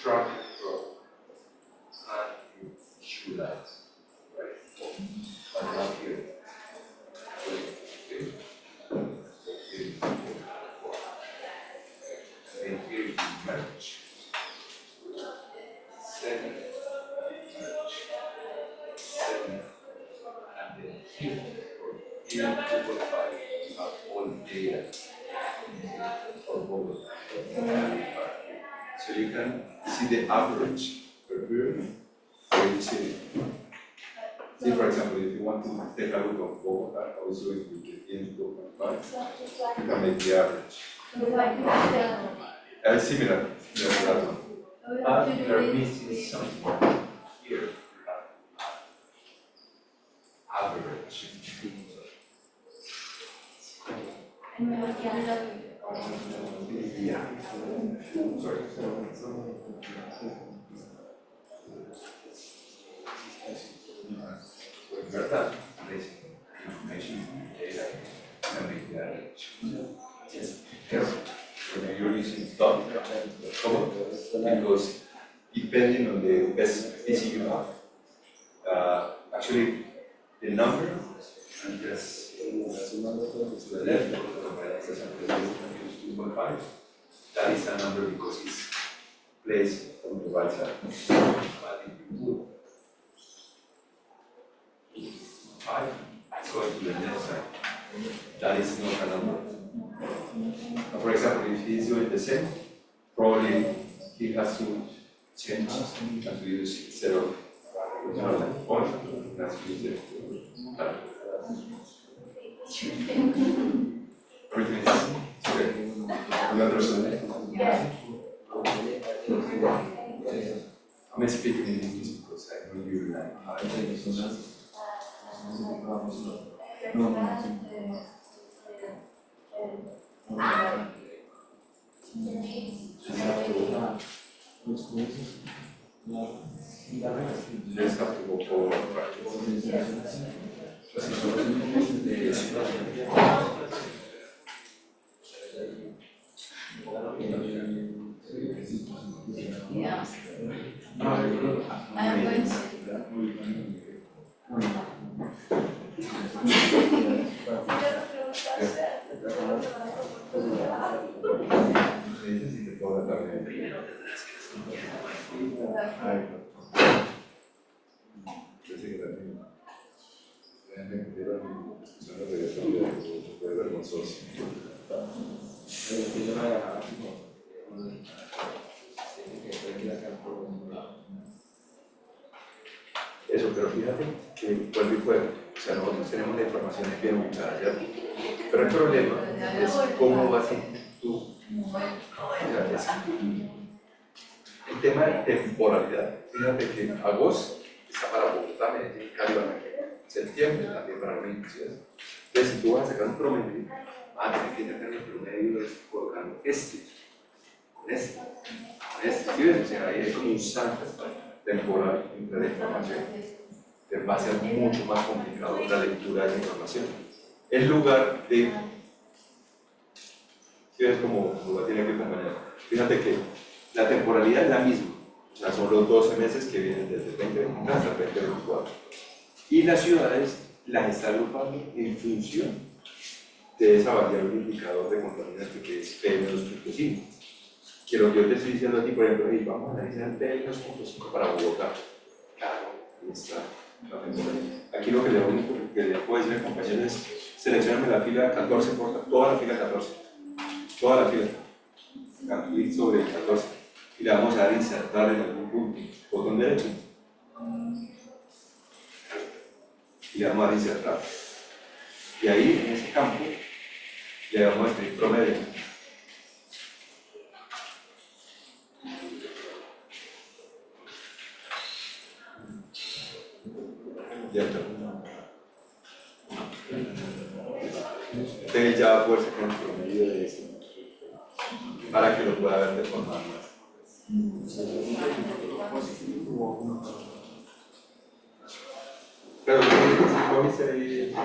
drag it from and you shoot that, right? And now here. Okay. And here you merge. Seven, and then here, in 2.5, you have all data for both. So you can see the average per period for each city. See, for example, if you want to take a look at Bogota, also if you get in 2.5, you can make the average. Similar, yes, that one. But they're missing something. Here you have average. Tiene la Biblia. Yeah. Sorry. ¿Verdad? Information, data, memory, yes. Careful. When you're using stuff, because depending on the best PC you have, actually the number and just to the left, use 2.5. That is a number because it's placed on the right side. But if you put 5, it's going to the left side. That is not a number. For example, if he's doing the same, probably he has to change and to use instead of like 1, he has to use it. Everything is okay. You understand? Yes. I'm speaking in English because I know you like you just have to go forward and practice. Yeah. I am going to. Necesito toda la tarde. Yo sé que también. Realmente dieron discusiones de eso, fue vergonzoso. Eso, pero fíjate que vuelve y juega. O sea, nosotros tenemos la información bien ubicada, ¿cierto? Pero el problema es cómo vas a tú. O sea, el tema de temporalidad. Fíjate que agosto está para Bogotá, Medellín, Cali, Barranquilla. Septiembre también para mí, ¿sí? Entonces, si tú vas a sacar un promedio, vas a tener que tener el promedio colocando con este, ¿sí ves? O sea, ahí hay como un salto temporal entre la información. Va a ser mucho más complicado la lectura de esa información. En lugar de, ¿sí ves cómo lo tiene que acompañar? Fíjate que la temporalidad es la misma, o sea, son los 12 meses que vienen desde el 2023 hasta el 2024. Y las ciudades las está agrupando en función de esa variable indicador de contaminante que es PM2.5. Que lo que yo te estoy diciendo aquí, por ejemplo, vamos a analizar el PM2.5 para Bogotá. Claro, ahí está la temporalidad. Aquí lo que le puedo decir al compañero es seleccionarme la fila 14, toda la fila 14. Toda la fila. Clic sobre el 14. Y le vamos a dar a insertar en algún punto. Botón derecho. Y le vamos a dar a insertar. Y ahí, en ese campo, le vamos a escribir promedio. Ya está. Usted ya va a poder sacar el promedio de eso para que lo pueda ver de forma más. Pero ¿cómo dice ahí?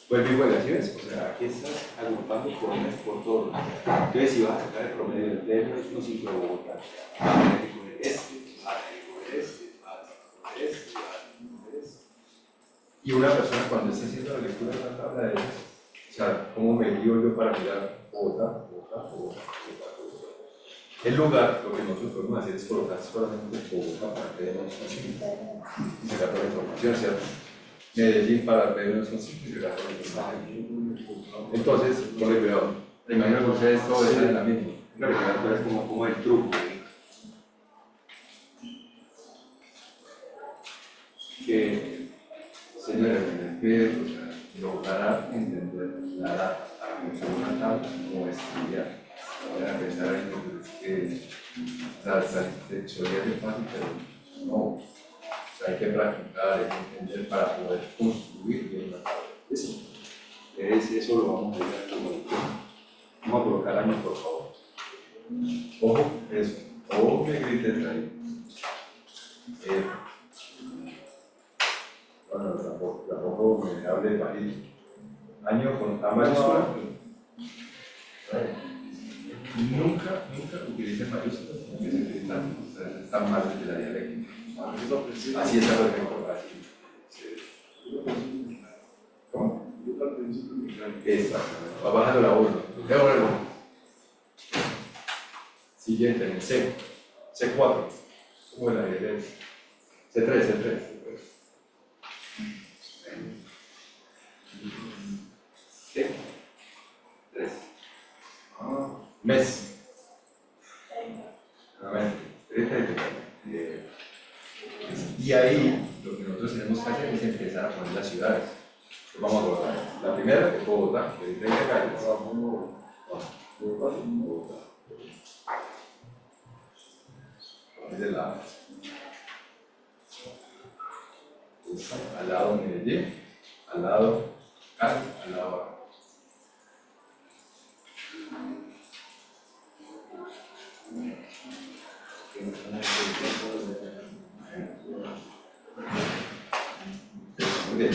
Vuelve y juega, ¿sí ves? O sea, aquí estás agrupando por todo. Entonces, si vas a sacar el promedio del pleno, es un ciclo de Bogotá. Vas a tener que poner este, vas a tener que poner este, vas a tener que poner este, vas a tener que poner este. Y una persona cuando está haciendo la lectura de una tabla de esas, o sea, ¿cómo me guío yo para mirar Bogotá, Bogotá, Bogotá, Bogotá, Bogotá? En lugar, lo que nosotros podemos hacer es colocar solamente Bogotá para que veamos y sacar toda la información, ¿cierto? Medellín para ver los conceptos y sacar toda la información. Entonces, por cuidado, me imagino que ustedes todos están en la misma. Claro que es como el truco. Que, señores, que lograr entender la data para conocer una tabla o estudiar. Para pensar en que la arquitectura es fácil, pero no. O hay que practicar, hay que entender para poder construir bien la tabla. Eso lo vamos a ir a como vamos a colocar año, por favor. Ojo, eso. Ojo, me grites ahí. Bueno, tampoco me hable bajito. Año con A mayúscula. Nunca utilicen mayúsculas porque están mal desde la dialéctica. Así está perfecto. ¿Cómo? Exactamente. Va bajando la 1. Ahora el 1. Siguiente, en el C. C4. ¿Cómo es la dialéctica? C3. C3. Mes. Y ahí lo que nosotros tenemos que hacer es empezar a poner las ciudades. Vamos a colocar la primera que es Bogotá, que es 30 calles. Bogotá. Es de la al lado Medellín, al lado Cali, al lado Barranquilla. Muy bien.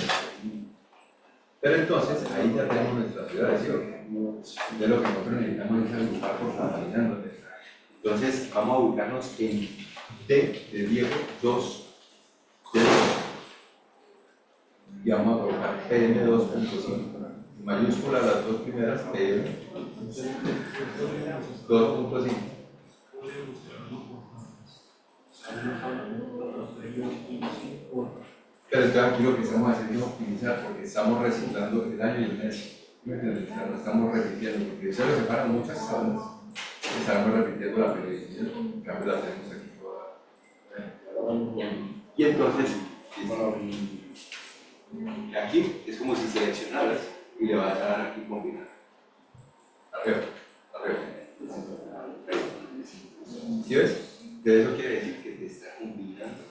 Pero entonces ahí ya tenemos nuestras ciudades, ¿sí o qué? De lo que nosotros necesitamos es agrupar por familia. Entonces vamos a ubicarnos en D de Diego, 2 de 2. Y vamos a colocar PM 2.5. Mayúscula las dos primeras, PM 2.5. Pero entonces aquí lo que estamos haciendo es optimizar porque estamos reciclando el año y el mes. ¿Me entiendes? Lo estamos repitiendo porque se lo separan muchas tablas. Estamos repitiendo la periodicidad, en cambio la tenemos aquí toda. Y entonces, aquí es como si seleccionaras y le vas a dar aquí combinar. Arriba. ¿Sí ves? Que eso quiere decir que te está combinando.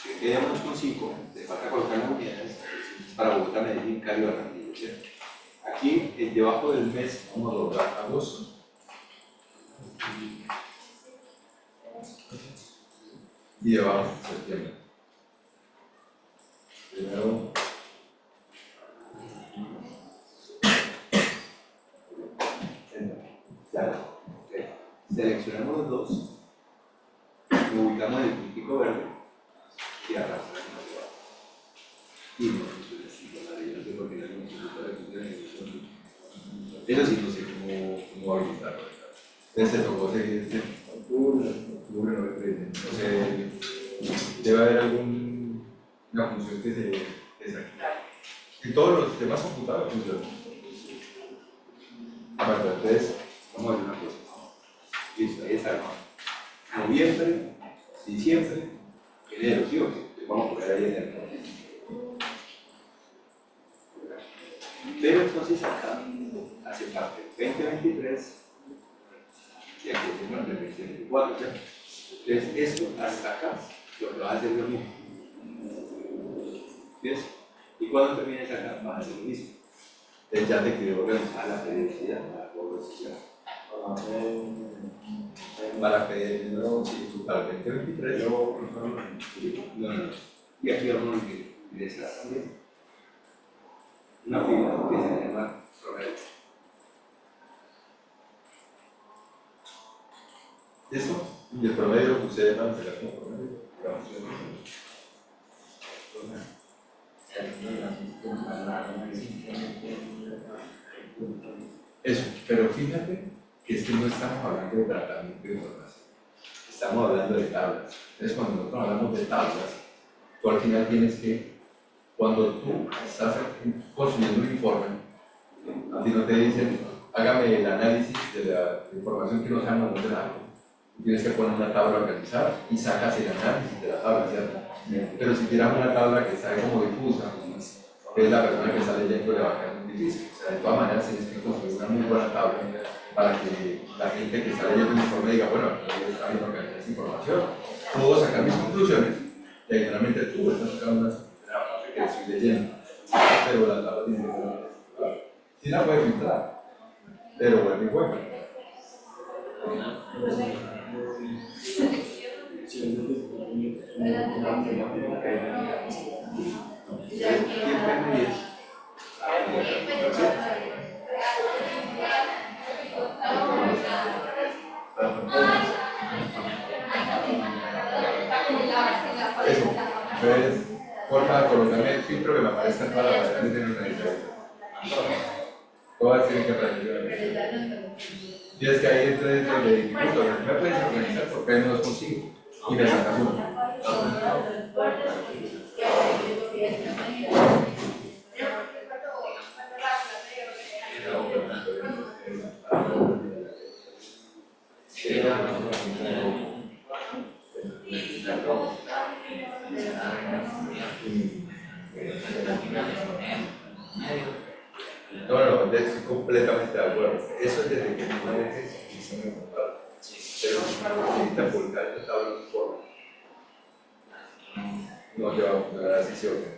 Que quedemos con 5, te falta colocar las unidades para Bogotá, Medellín, Cali, Barranquilla, ¿cierto? Aquí, debajo del mes, vamos a doblar agosto. Y debajo septiembre. Primero. Seleccionamos los dos, lo ubicamos en el puntico verde y arrastramos hacia abajo. Y no sé por qué no eso sí, no sé cómo habilitarlo. Este tocó seguir octubre, noviembre, no sé, debe haber alguna función que se activa. En todos los demás computados funcionan. Bueno, entonces, vamos a hacer una cosa. Listo, ahí está. Noviembre, diciembre, enero, ¿sí o qué? Vamos a poner ahí enero. Pero entonces acá hace parte 2023 y aquí se parte 2024, ¿ya? Entonces esto hasta acá lo que vas a hacer lo mismo. ¿Ves? Y cuando termines acá vas a hacer lo mismo. Entonces ya te quedó organizada la periodicidad, la progresión. Para pedir para el 2023 no. Y aquí vamos a ingresar también una fila que se llama promedio. ¿Listo? Y el promedio que ustedes van a hacer como promedio. Eso, pero fíjate que es que no estamos hablando de tratamiento de información, estamos hablando de tablas. Entonces, cuando nosotros hablamos de tablas, tú al final tienes que, cuando tú estás construyendo un informe, a ti no te dicen, hágame el análisis de la información que nos han mandado de la tabla. Tienes que poner una tabla organizada y sacas el análisis de la tabla, ¿cierto? Pero si tienes una tabla que está como difusa, es la persona que está leyendo le va a quedar muy difícil. O sea, de todas maneras tienes que construir una muy buena tabla para que la gente que está leyendo el informe diga, bueno, aquí está bien organizada esa información, puedo sacar mis conclusiones Y adicionalmente tú estás sacando una parte que estoy leyendo, pero la tabla tiene que ser. Sí la puede filtrar, pero vuelve y juega. Eso, entonces, porfa, colocarme el filtro que me aparezca en toda la pantalla de una diferencia. Todas tienen que aparecer. Y es que ahí entonces le dificulto, me puedes organizar porque ahí no los consigo y me sacas uno. No, estoy completamente de acuerdo. Eso es desde que no eres y me importa. Pero necesitas publicar esta tabla de forma. No te va a funcionar así, ¿sí o qué?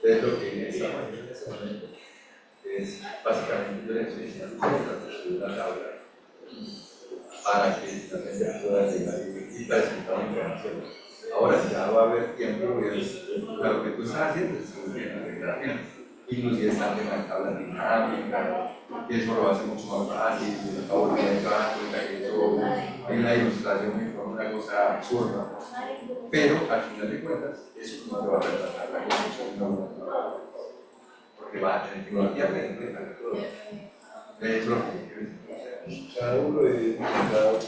Entonces lo que necesitamos en este momento es básicamente yo necesito una tabla para que la gente pueda llegar y presentar una información. Ahora ya va a haber tiempo, lo que tú estás haciendo es subiendo la declaración. Inclusive están en la tabla dinámica, y eso lo hace mucho más fácil, y lo acabo de que eso hay una ilustración que forma una cosa absurda, pero al final de cuentas eso no te va a retrasar la construcción, porque va a tener tecnología para todo. Eso es lo que cada uno de cada uno.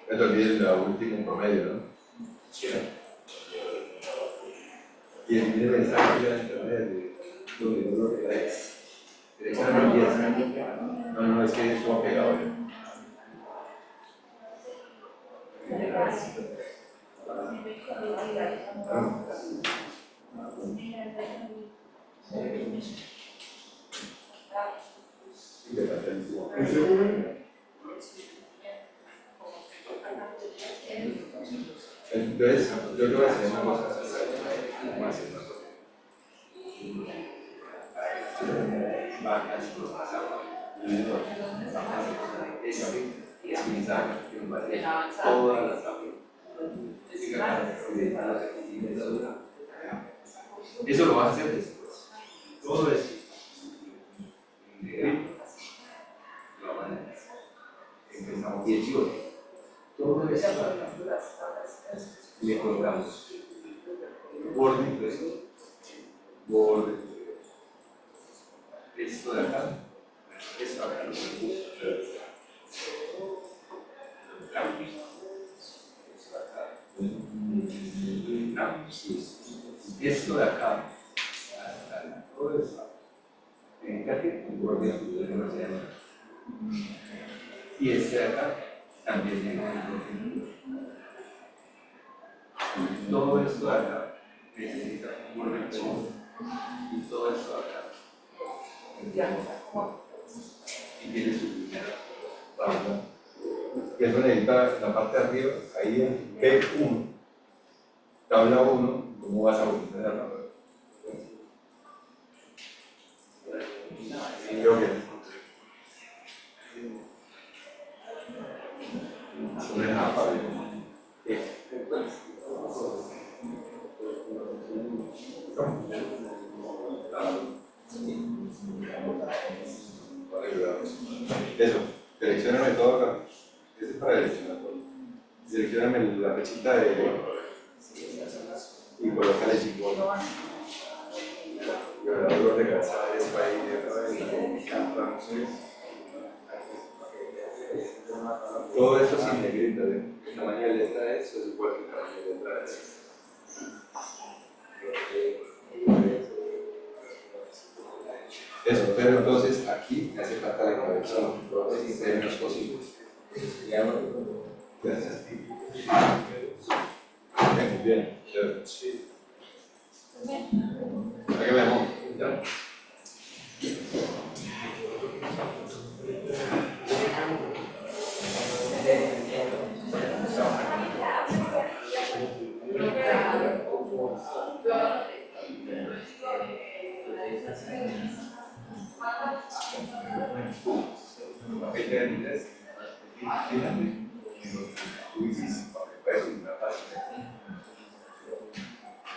No te olvides del último promedio, ¿no? Sí. Y el video de mensaje de internet, donde no lo queráis. No, es que es como pegado. Entonces, yo te voy a hacer una cosa. Eso lo vas a hacer después. Todo eso. Empezamos 18. Todo eso. Le colocamos borde impreso, borde, esto de acá, esto acá, esto de acá, todo eso, borde y este de acá también tiene todo esto de acá necesita un borde y todo esto de acá y tiene su primera tabla. Y eso necesita la parte de arriba, ahí en B1, tabla 1, ¿cómo vas a utilizar la tabla? Sí, creo que es una etapa de eso, seleccioname todo acá. Este es para seleccionar todo. Seleccioname la flechita de y colócale chingón. Y ahora dolor de cabeza es para ir de otra vez. Todo eso sin negrita, el tamaño de letra de eso es igual que el tamaño de letra de eso. Eso, pero entonces aquí me hace falta la cabeza, entonces hay unas cositas. Gracias. Bien, sí. ¿A qué me llamo? ¿Ya?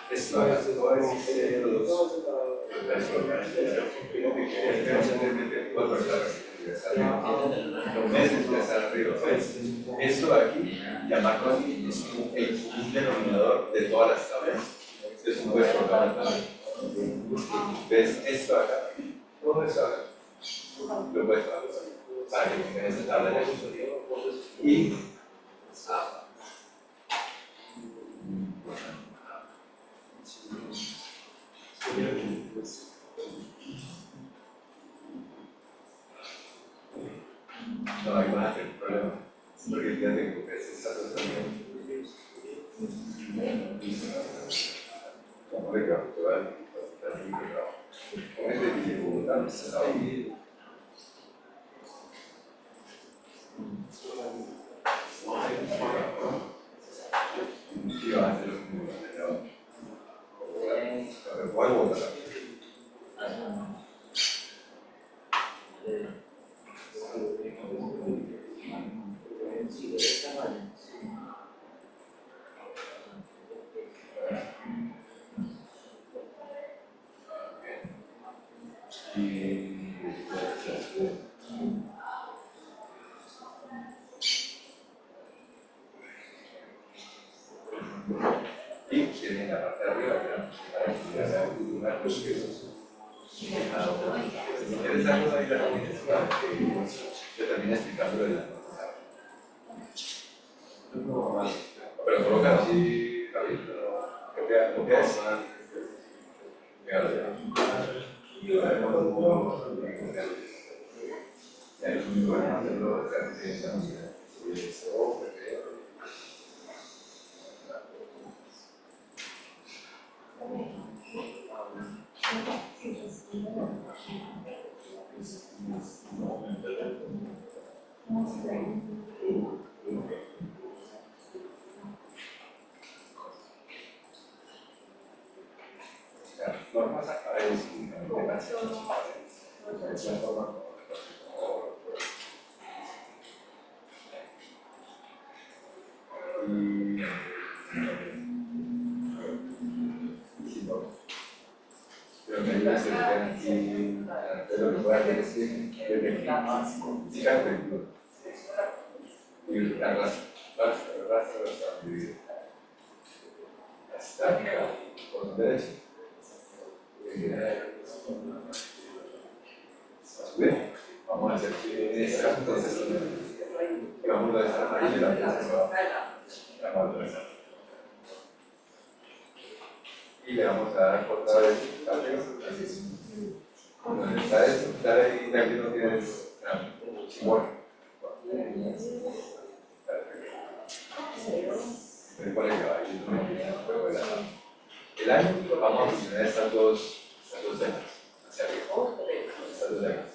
Esto es todo los meses ya están arriba. Esto de aquí, llamarlo así, es un denominador de todas las tablas. Entonces tú puedes colocar la tabla. ¿Ves esto de acá? Todo esto de acá. Lo puedes colocar para que tengas esta tabla ya. Y no hay más que el problema. Porque fíjate que se está sosteniendo. Como de capturar, con este dificultad, se está ahí. Y va a hacer lo mismo. Voy a votar. Y tiene la parte de arriba, que ya saben, una cosa que si quieres esa cosa ahí la tienes, que yo termine explicándolo de la nota. Pero coloca así, Javier, lo que es. Normas acá es únicamente las pero me ayuda a hacer aquí, pero lo que voy a hacer es que desde aquí, fíjate, y arrastra hasta acá, con derecho. Bien, vamos a hacer esta, entonces, y vamos a dejar amarillo la pieza. Y le vamos a dar otra vez así. Donde está eso, dale ahí, de aquí no tienes simón. Me pone que va el año vamos a fusionar estas dos temas hacia arriba. Estas dos temas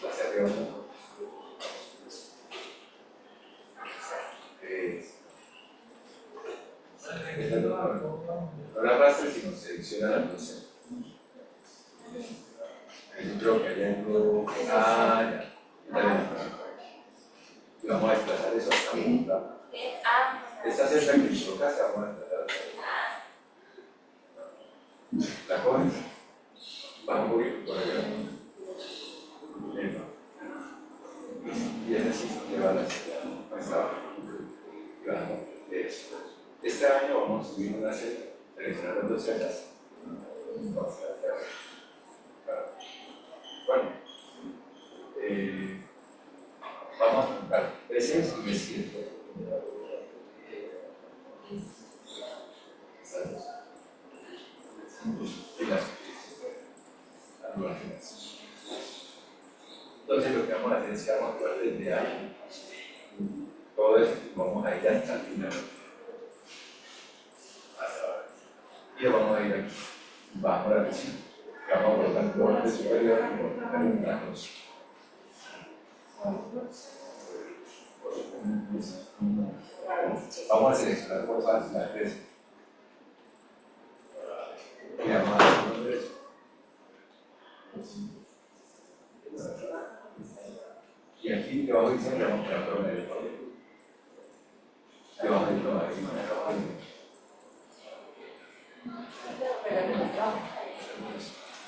hacia arriba. No la arrastres, sino selecciona la función. Yo creo que hay algo. Ya. Y vamos a desplazar eso hasta punta. Esta celda que colocaste, vamos a desplazar hasta la coges, baja un poquito por acá. Y es así, lleva la celda más abajo. Y bajamos de eso. Este año vamos a subir una celda, seleccionar las dos celdas. Bueno, vamos a colocar veces y decir. Y las entonces lo que vamos a hacer es que vamos a jugar desde ahí. Todo esto vamos a ir hasta el final. Hasta ahora. Y lo vamos a ir aquí, bajo la presión. Vamos a colocar el borde superior y colocar una cruz. Vamos a seleccionar por fácil la 3. debajo de diciembre vamos a tener promedio. Debajo de promedio.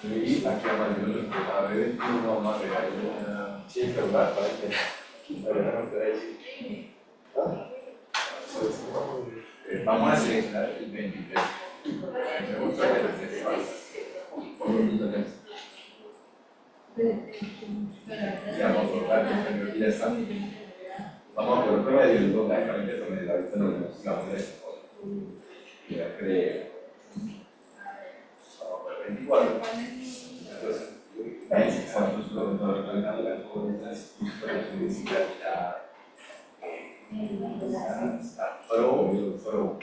Y aquí amarillo los que a ver 21 vamos a agregar una chica para que vamos a seleccionar el 23. Me gusta que lo ya vamos a colocar, ya está. Vamos a poner promedio y luego únicamente promedio. Ahorita nos vamos a esto. Ya creo. Vamos a poner 24. Entonces, cuántos los pro.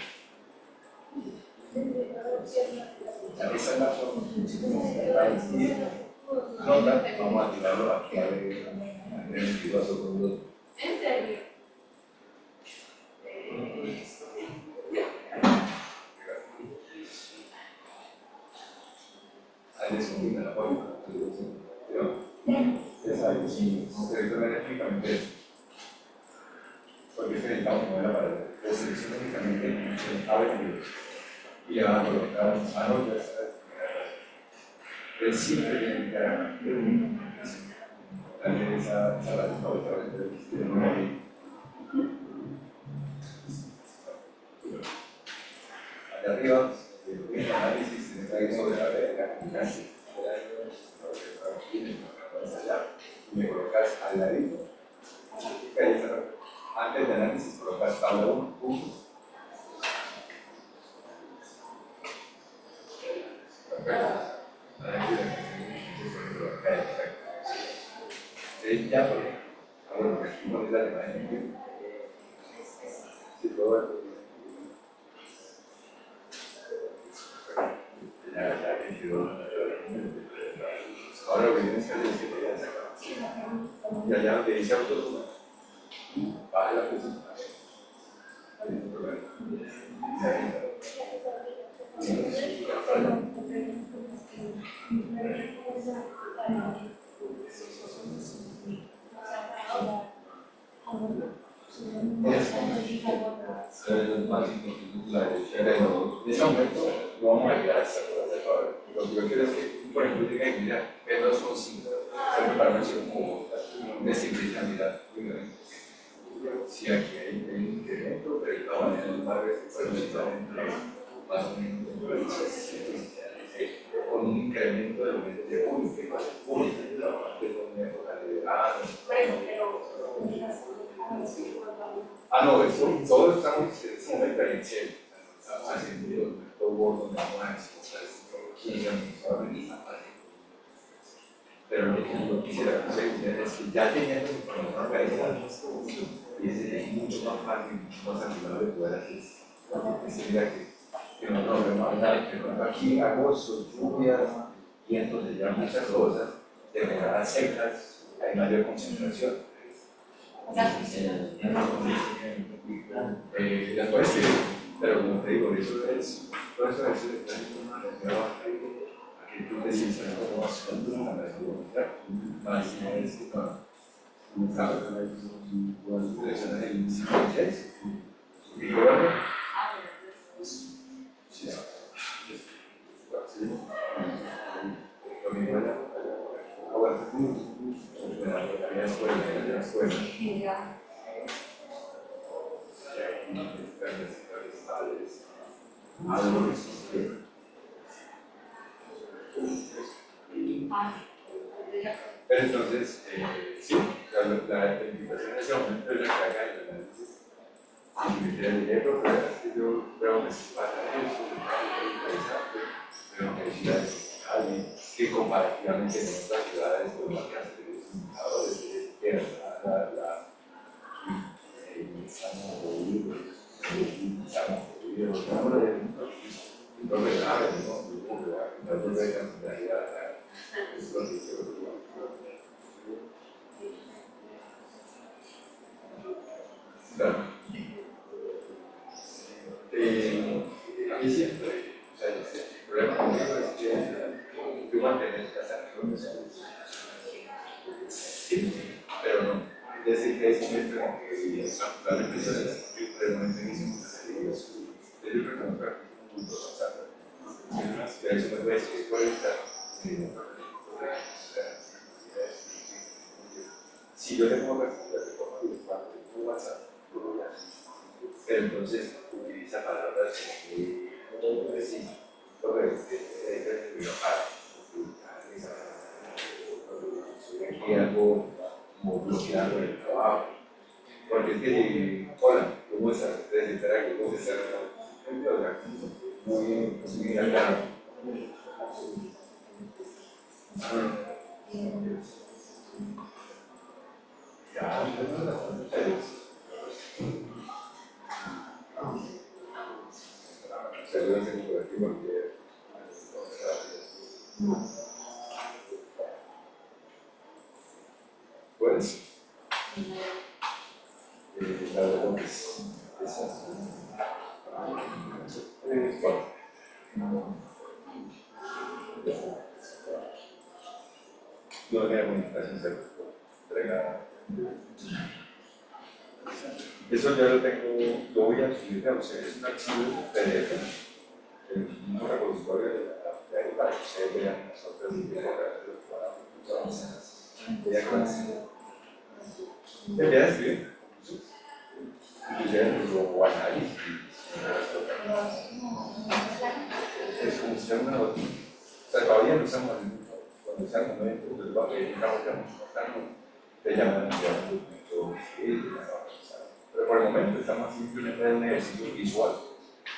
Esa es la forma. Nota, vamos a tirarlo aquí a ver 22 segundos. ¿En serio? Ahí les combina la forma. Exacto, sí, se debe ver únicamente eso. Porque es que necesitamos mover la pared. La selección únicamente el ave y le van a colocar anotas. Es simple que darle esa radical otra vez de nuevo. Allá arriba, el análisis se trae sobre la verga, casi. Me colocas al ladito. Antes del análisis colocas tabla 1, punto. Ya, porque ahora aquí pones la imagen. Si todo ya ahora lo que tienes que hacer es que te vayas acá. Y allá donde dice autosuma, baja la presión. En ese momento no vamos a llegar a esa cosa de favor. Lo que yo quiero es que, por ejemplo, diga, mira, P2 son 5, se prepara una acción como una simplicidad muy grande. Si aquí hay un incremento, pero de todas maneras el barrio se puede estar entre más o menos con un incremento de único, no, eso, todos estamos haciendo diferencial. Estamos haciendo todo bordo donde vamos a expresar pero lo que yo quisiera conseguir es que ya teniendo información organizada, y es mucho más fácil, mucho más amigable de poder hacer esto. Mira que no nos vemos hablar, que aquí agosto, lluvias, vientos de ya muchas cosas, temporadas secas, hay mayor concentración. Después sí, pero como te digo, eso es, todo eso es una reserva aquí tú decides cómo vas a más es que no sabes, seleccionas el 56 y luego lo mismo allá, aguanta, la escuela. Pero entonces, sí, la invitación en ese momento es la que haga el análisis. Si me quieren decir, pero es que yo veo que se pasa eso, es interesante, veo que hay ciudades que comparativamente en otras ciudades, pues las que hacen los indicadores que aquí siempre, o sea, el problema conmigo es que yo mantener las acciones sí, pero no. Es decir, punto exacto. De eso me puede decir cuál es si yo le pongo responder de forma virtual en WhatsApp, pero entonces utiliza palabras como muy precisas, aquí algo como bloqueando el trabajo, porque es que hola, ¿cómo estás? Desesperar que cómo estás, muy al grano. Ya, seguramente por aquí porque pues la verdad es bueno, no de comunicación se entrega. Eso ya lo tengo, lo voy a subir a ustedes, un archivo PDF, un repositorio de ahí para que ustedes vean nosotros y vean vean escribir, o análisis, es como si fuera una noticia. O sea, todavía no estamos cuando está el momento, pues va a pedir un trabajo te llaman a pero por el momento estamos simplemente en un ejercicio visual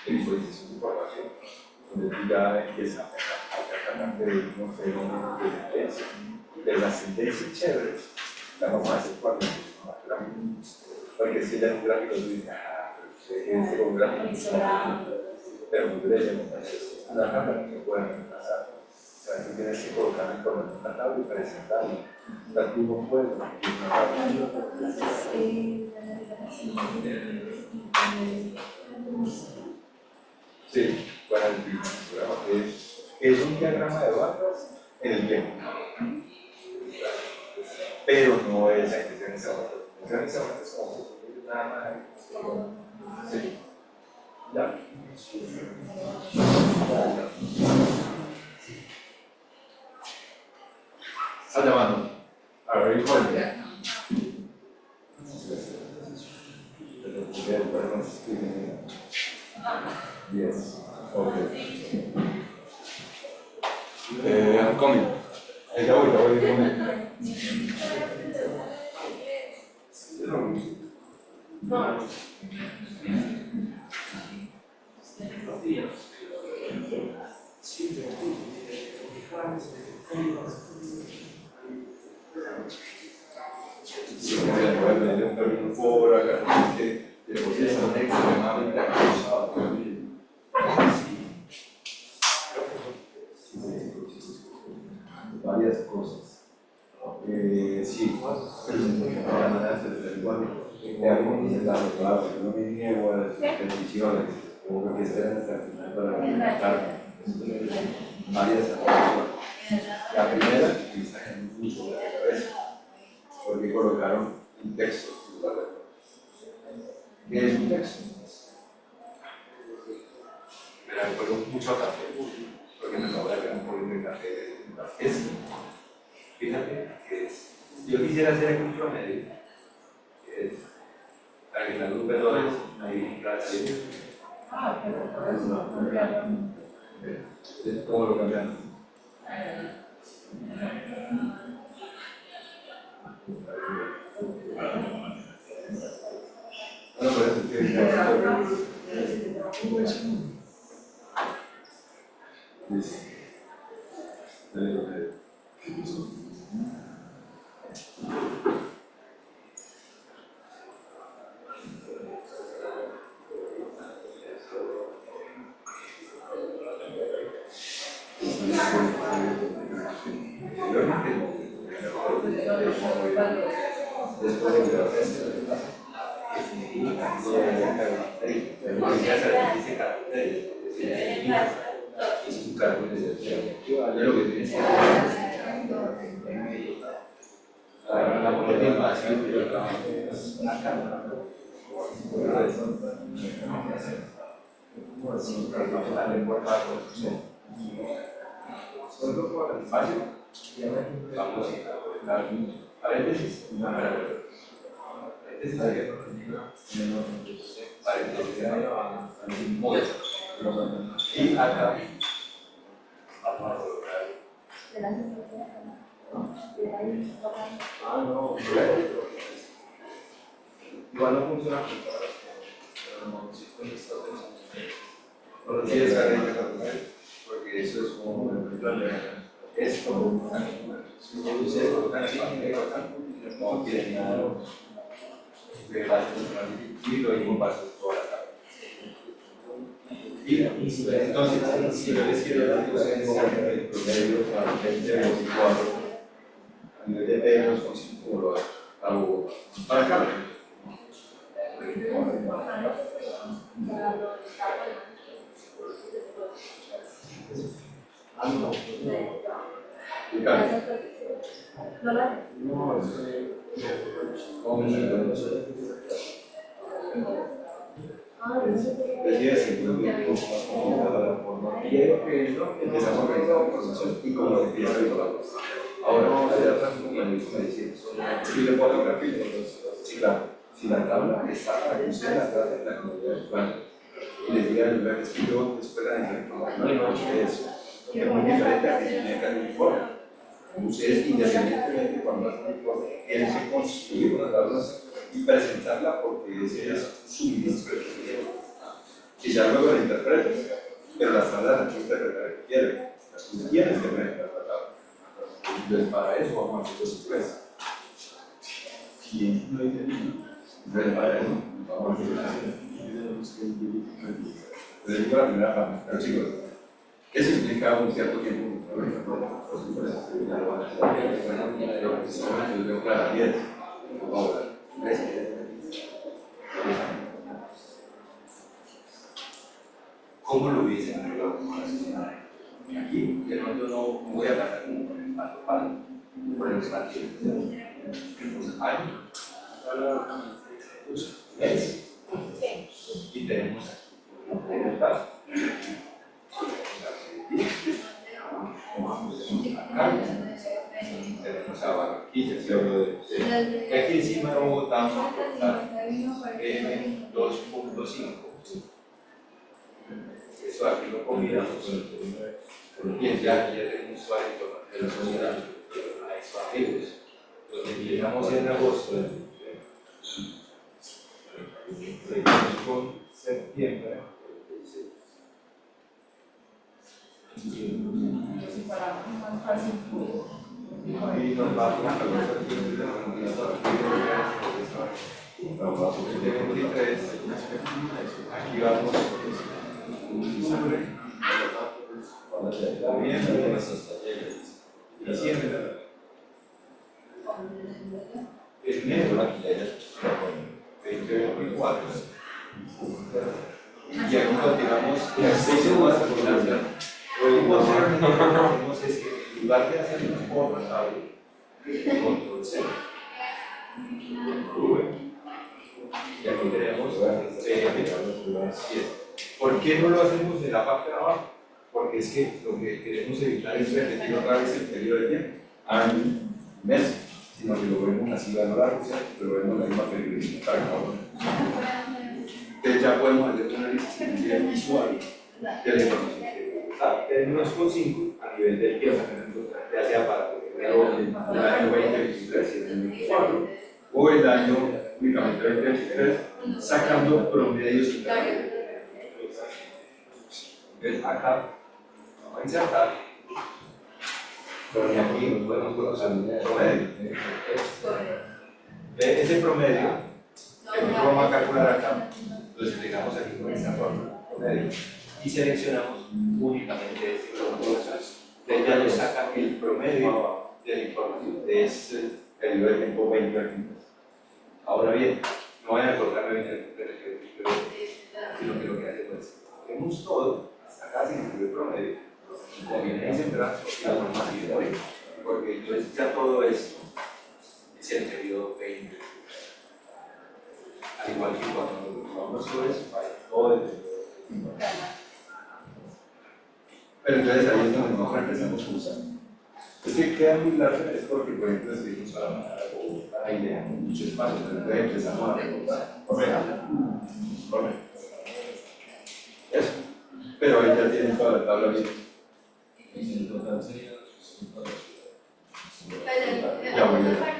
de visualización de información, donde tú ya empiezas a tratar de unos fenómenos de tendencia, de las tendencias chéveres, las vamos a hacer cuando porque si ya en un gráfico tú dices, este con un gráfico, pero muy breve, la cámara que pueden reemplazar. O sea, tú tienes que colocar la información en la tabla y presentarla. O sea, tú no puedes sí, para el programa que es un diagrama de barras en el tiempo. Pero no es la intención de esa barra. La intención de esa barra es como nada más. Sí. Ya. Está llamando. A ver, Jorge. Yes. Okay. I'm coming. Ya voy a comer. Sí, voy a pedir un permiso por acá, que son extremadamente acosados. Varias cosas. Sí, la manera de lenguaje. Algunos datos, no me niego a las peticiones, como que esperan hasta el final para preguntar. Varias cosas. La primera, que está en mucho de la cabeza, porque colocaron un texto. ¿Qué es un texto? Me la recuerdo mucho a café, porque me acabo de ver un poquito de café. Es, fíjate que es. Yo quisiera hacer aquí un promedio, que es agregar un valores, ahí gracias. ¿Cómo lo cambiamos? No, pero es que La lengua para construcción. Fácil. Vamos a dar paréntesis. Paréntesis. Paréntesis. Y acá vamos a colocar. No. Igual no funciona. Sí, es porque eso es como esto, no tiene nada y lo mismo pasa toda la tarde. Y entonces, si yo les quiero dar el promedio para el 2024, a nivel de euros, con 5 lo hago para acá. Empezamos a organizar la información y cómo se empieza a visualizar. Ahora, si le puedo dar filtros, sí, claro. Si la tabla está para que usted la trate en la comunidad usuaria y les diga el lugar que yo después la información, no hay más que eso. Es muy diferente a que tiene que hacer un informe. Ustedes, independientemente cuando hacen un informe, tienen que construir una tabla y presentarla porque ese es su ministro. Y ya luego la interpretas, pero las tablas las tienes que interpretar que quieren. Tú tienes que presentar la tabla. Entonces, para eso vamos a hacer los impresos. ¿Quién no entiende? Entonces, para eso vamos a hacer las les digo la primera parte, pero chicos, eso implica un cierto tiempo. ¿Cómo lo hubiesen arreglado con la sociedad? Aquí, de pronto no voy a pasar como por el pato palo, por el espacio. Año. Mes. Y tenemos aquí un paso. Tenemos a Barranquilla, ¿sí? Que aquí encima de Bogotá vamos a colocar M2.5. Eso aquí lo combinamos y ya tenemos usuario de la sociedad a esos amigos. Los que llegamos en agosto, seguimos con septiembre. Y nos vamos a los septiembre de la comunidad. El 23, aquí vamos noviembre, diciembre, enero, 2024. Y aquí continuamos las 6 semanas de coordinación. Lo que hacemos es que en lugar de hacer un portable, control C, y aquí tenemos PM7. ¿Por qué no lo hacemos en la parte de abajo? Porque es que lo que queremos evitar es repetir otra vez el periodo de tiempo, año, mes, sino que lo vemos así a lo largo, pero vemos la misma periodicidad para cada uno. Entonces ya podemos hacer un análisis visual de la información que tenemos con 5 a nivel del tiempo, ya sea para el año 2023 y el 2024, o el año únicamente 2023, sacando promedios intermedios. Entonces acá vamos a insertar, pero aquí podemos colocar un promedio. Ese promedio, el que vamos a calcular acá, lo explicamos aquí con esta forma, promedio, y seleccionamos únicamente este promedio. Entonces ya nos saca el promedio de la información de ese periodo de tiempo 2023. Ahora bien, no vayan a colocarme 2023, sino que lo que hace pues, tenemos todo, hasta acá sin incluir promedio, y conviene centrar la forma siguiente, porque entonces ya todo esto es el periodo 20. Al igual que cuando vamos sobre eso, hay todo el periodo. Pero entonces ahí es donde nosotros empezamos a usar. Es que queda muy largo, es porque, por ejemplo, escribimos a la manera o ahí le damos mucho espacio, pero entonces empezamos a recortar. Correcto. Eso. Pero ahí ya tienen toda la tabla bien. En total sería Ya voy a-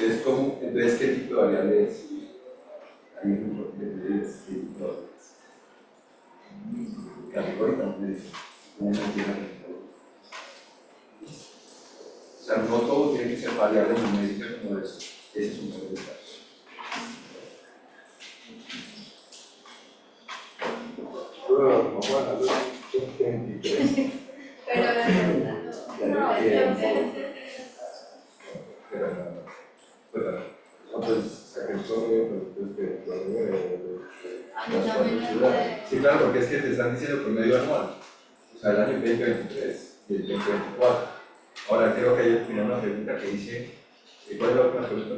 Es como, entonces, ¿qué tipo de variable es? Hay un grupo de medidas, ¿qué tipo de variables? Categórica, me dice. Una entidad categórica. O sea, no todo tiene que ser variable numérica como eso. Ese es un modelo de casos. Sí, claro, porque es que te están diciendo promedio anual, o sea, el año 2023 y el 2024. Ahora creo que hay al final una pregunta que dice, ¿cuál es la última pregunta?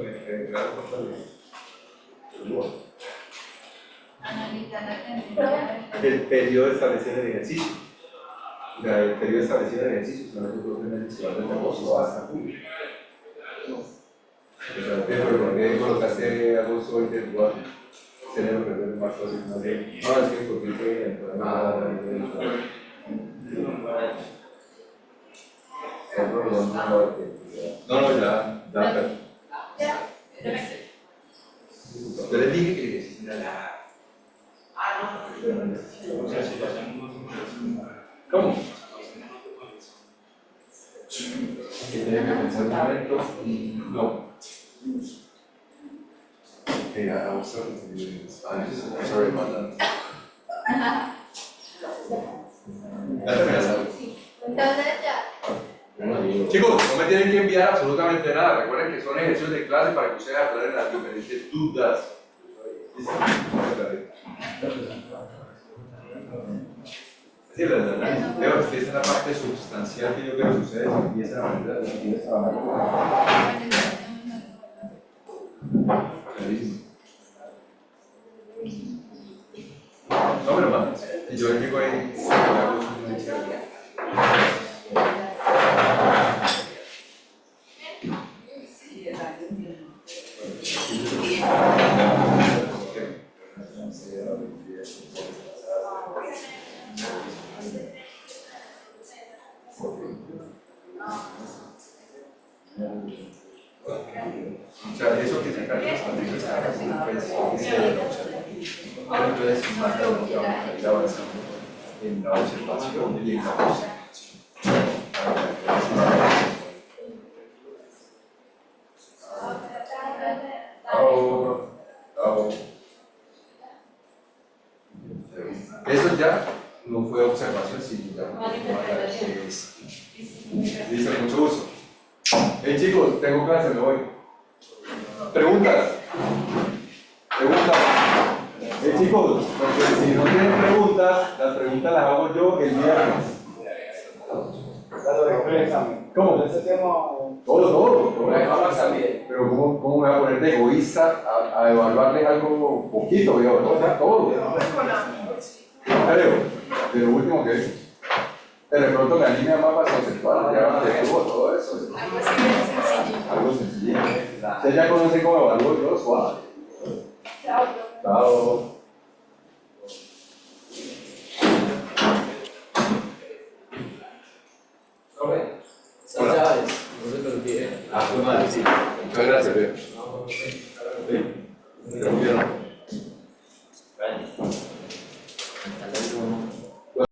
El periodo establecido en el ejercicio. O sea, el periodo establecido en el ejercicio son los 2 meses que van desde agosto hasta julio. O sea, porque colocaste agosto 2024, enero, febrero, marzo, no sé. No, es que porque no, ya. Yo les dije que el ejercicio era la... o sea, si lo hacemos ¿Cómo? Que tiene que pensar un momento, no. I'm sorry about that. Entonces ya. Chicos, no me tienen que enviar absolutamente nada. Recuerden que son ejercicios de clase para que ustedes aclaren las diferentes dudas. ¿Listo? Sí, creo que esa es la parte sustancial que yo creo que ustedes empiezan a aprender a trabajar. Clarísimo. No me lo mandas. Y yo llego ahí y hago un mensaje. O sea, eso que se carga entonces, ir avanzando en la observación y en la observación. Eso ya no fue observación, sino ya es. Listo, mucho gusto. Hey chicos, tengo clase, me voy. Preguntas. Hey chicos, porque si no tienen preguntas, las preguntas las hago yo el viernes. ¿Cómo? Todo. Pero ¿cómo me voy a poner de egoísta a evaluarles algo poquito? Voy a evaluar todo. De lo último que es. Pero de pronto la línea mapas conceptuales, ya tuvo todo eso. Algo sencillo. Ustedes ya conocen cómo evalúo yo, suave. Chao. Esas llaves, no se te olviden. Pues madre, sí. Muchas gracias, Leo. Sí. Creo que era.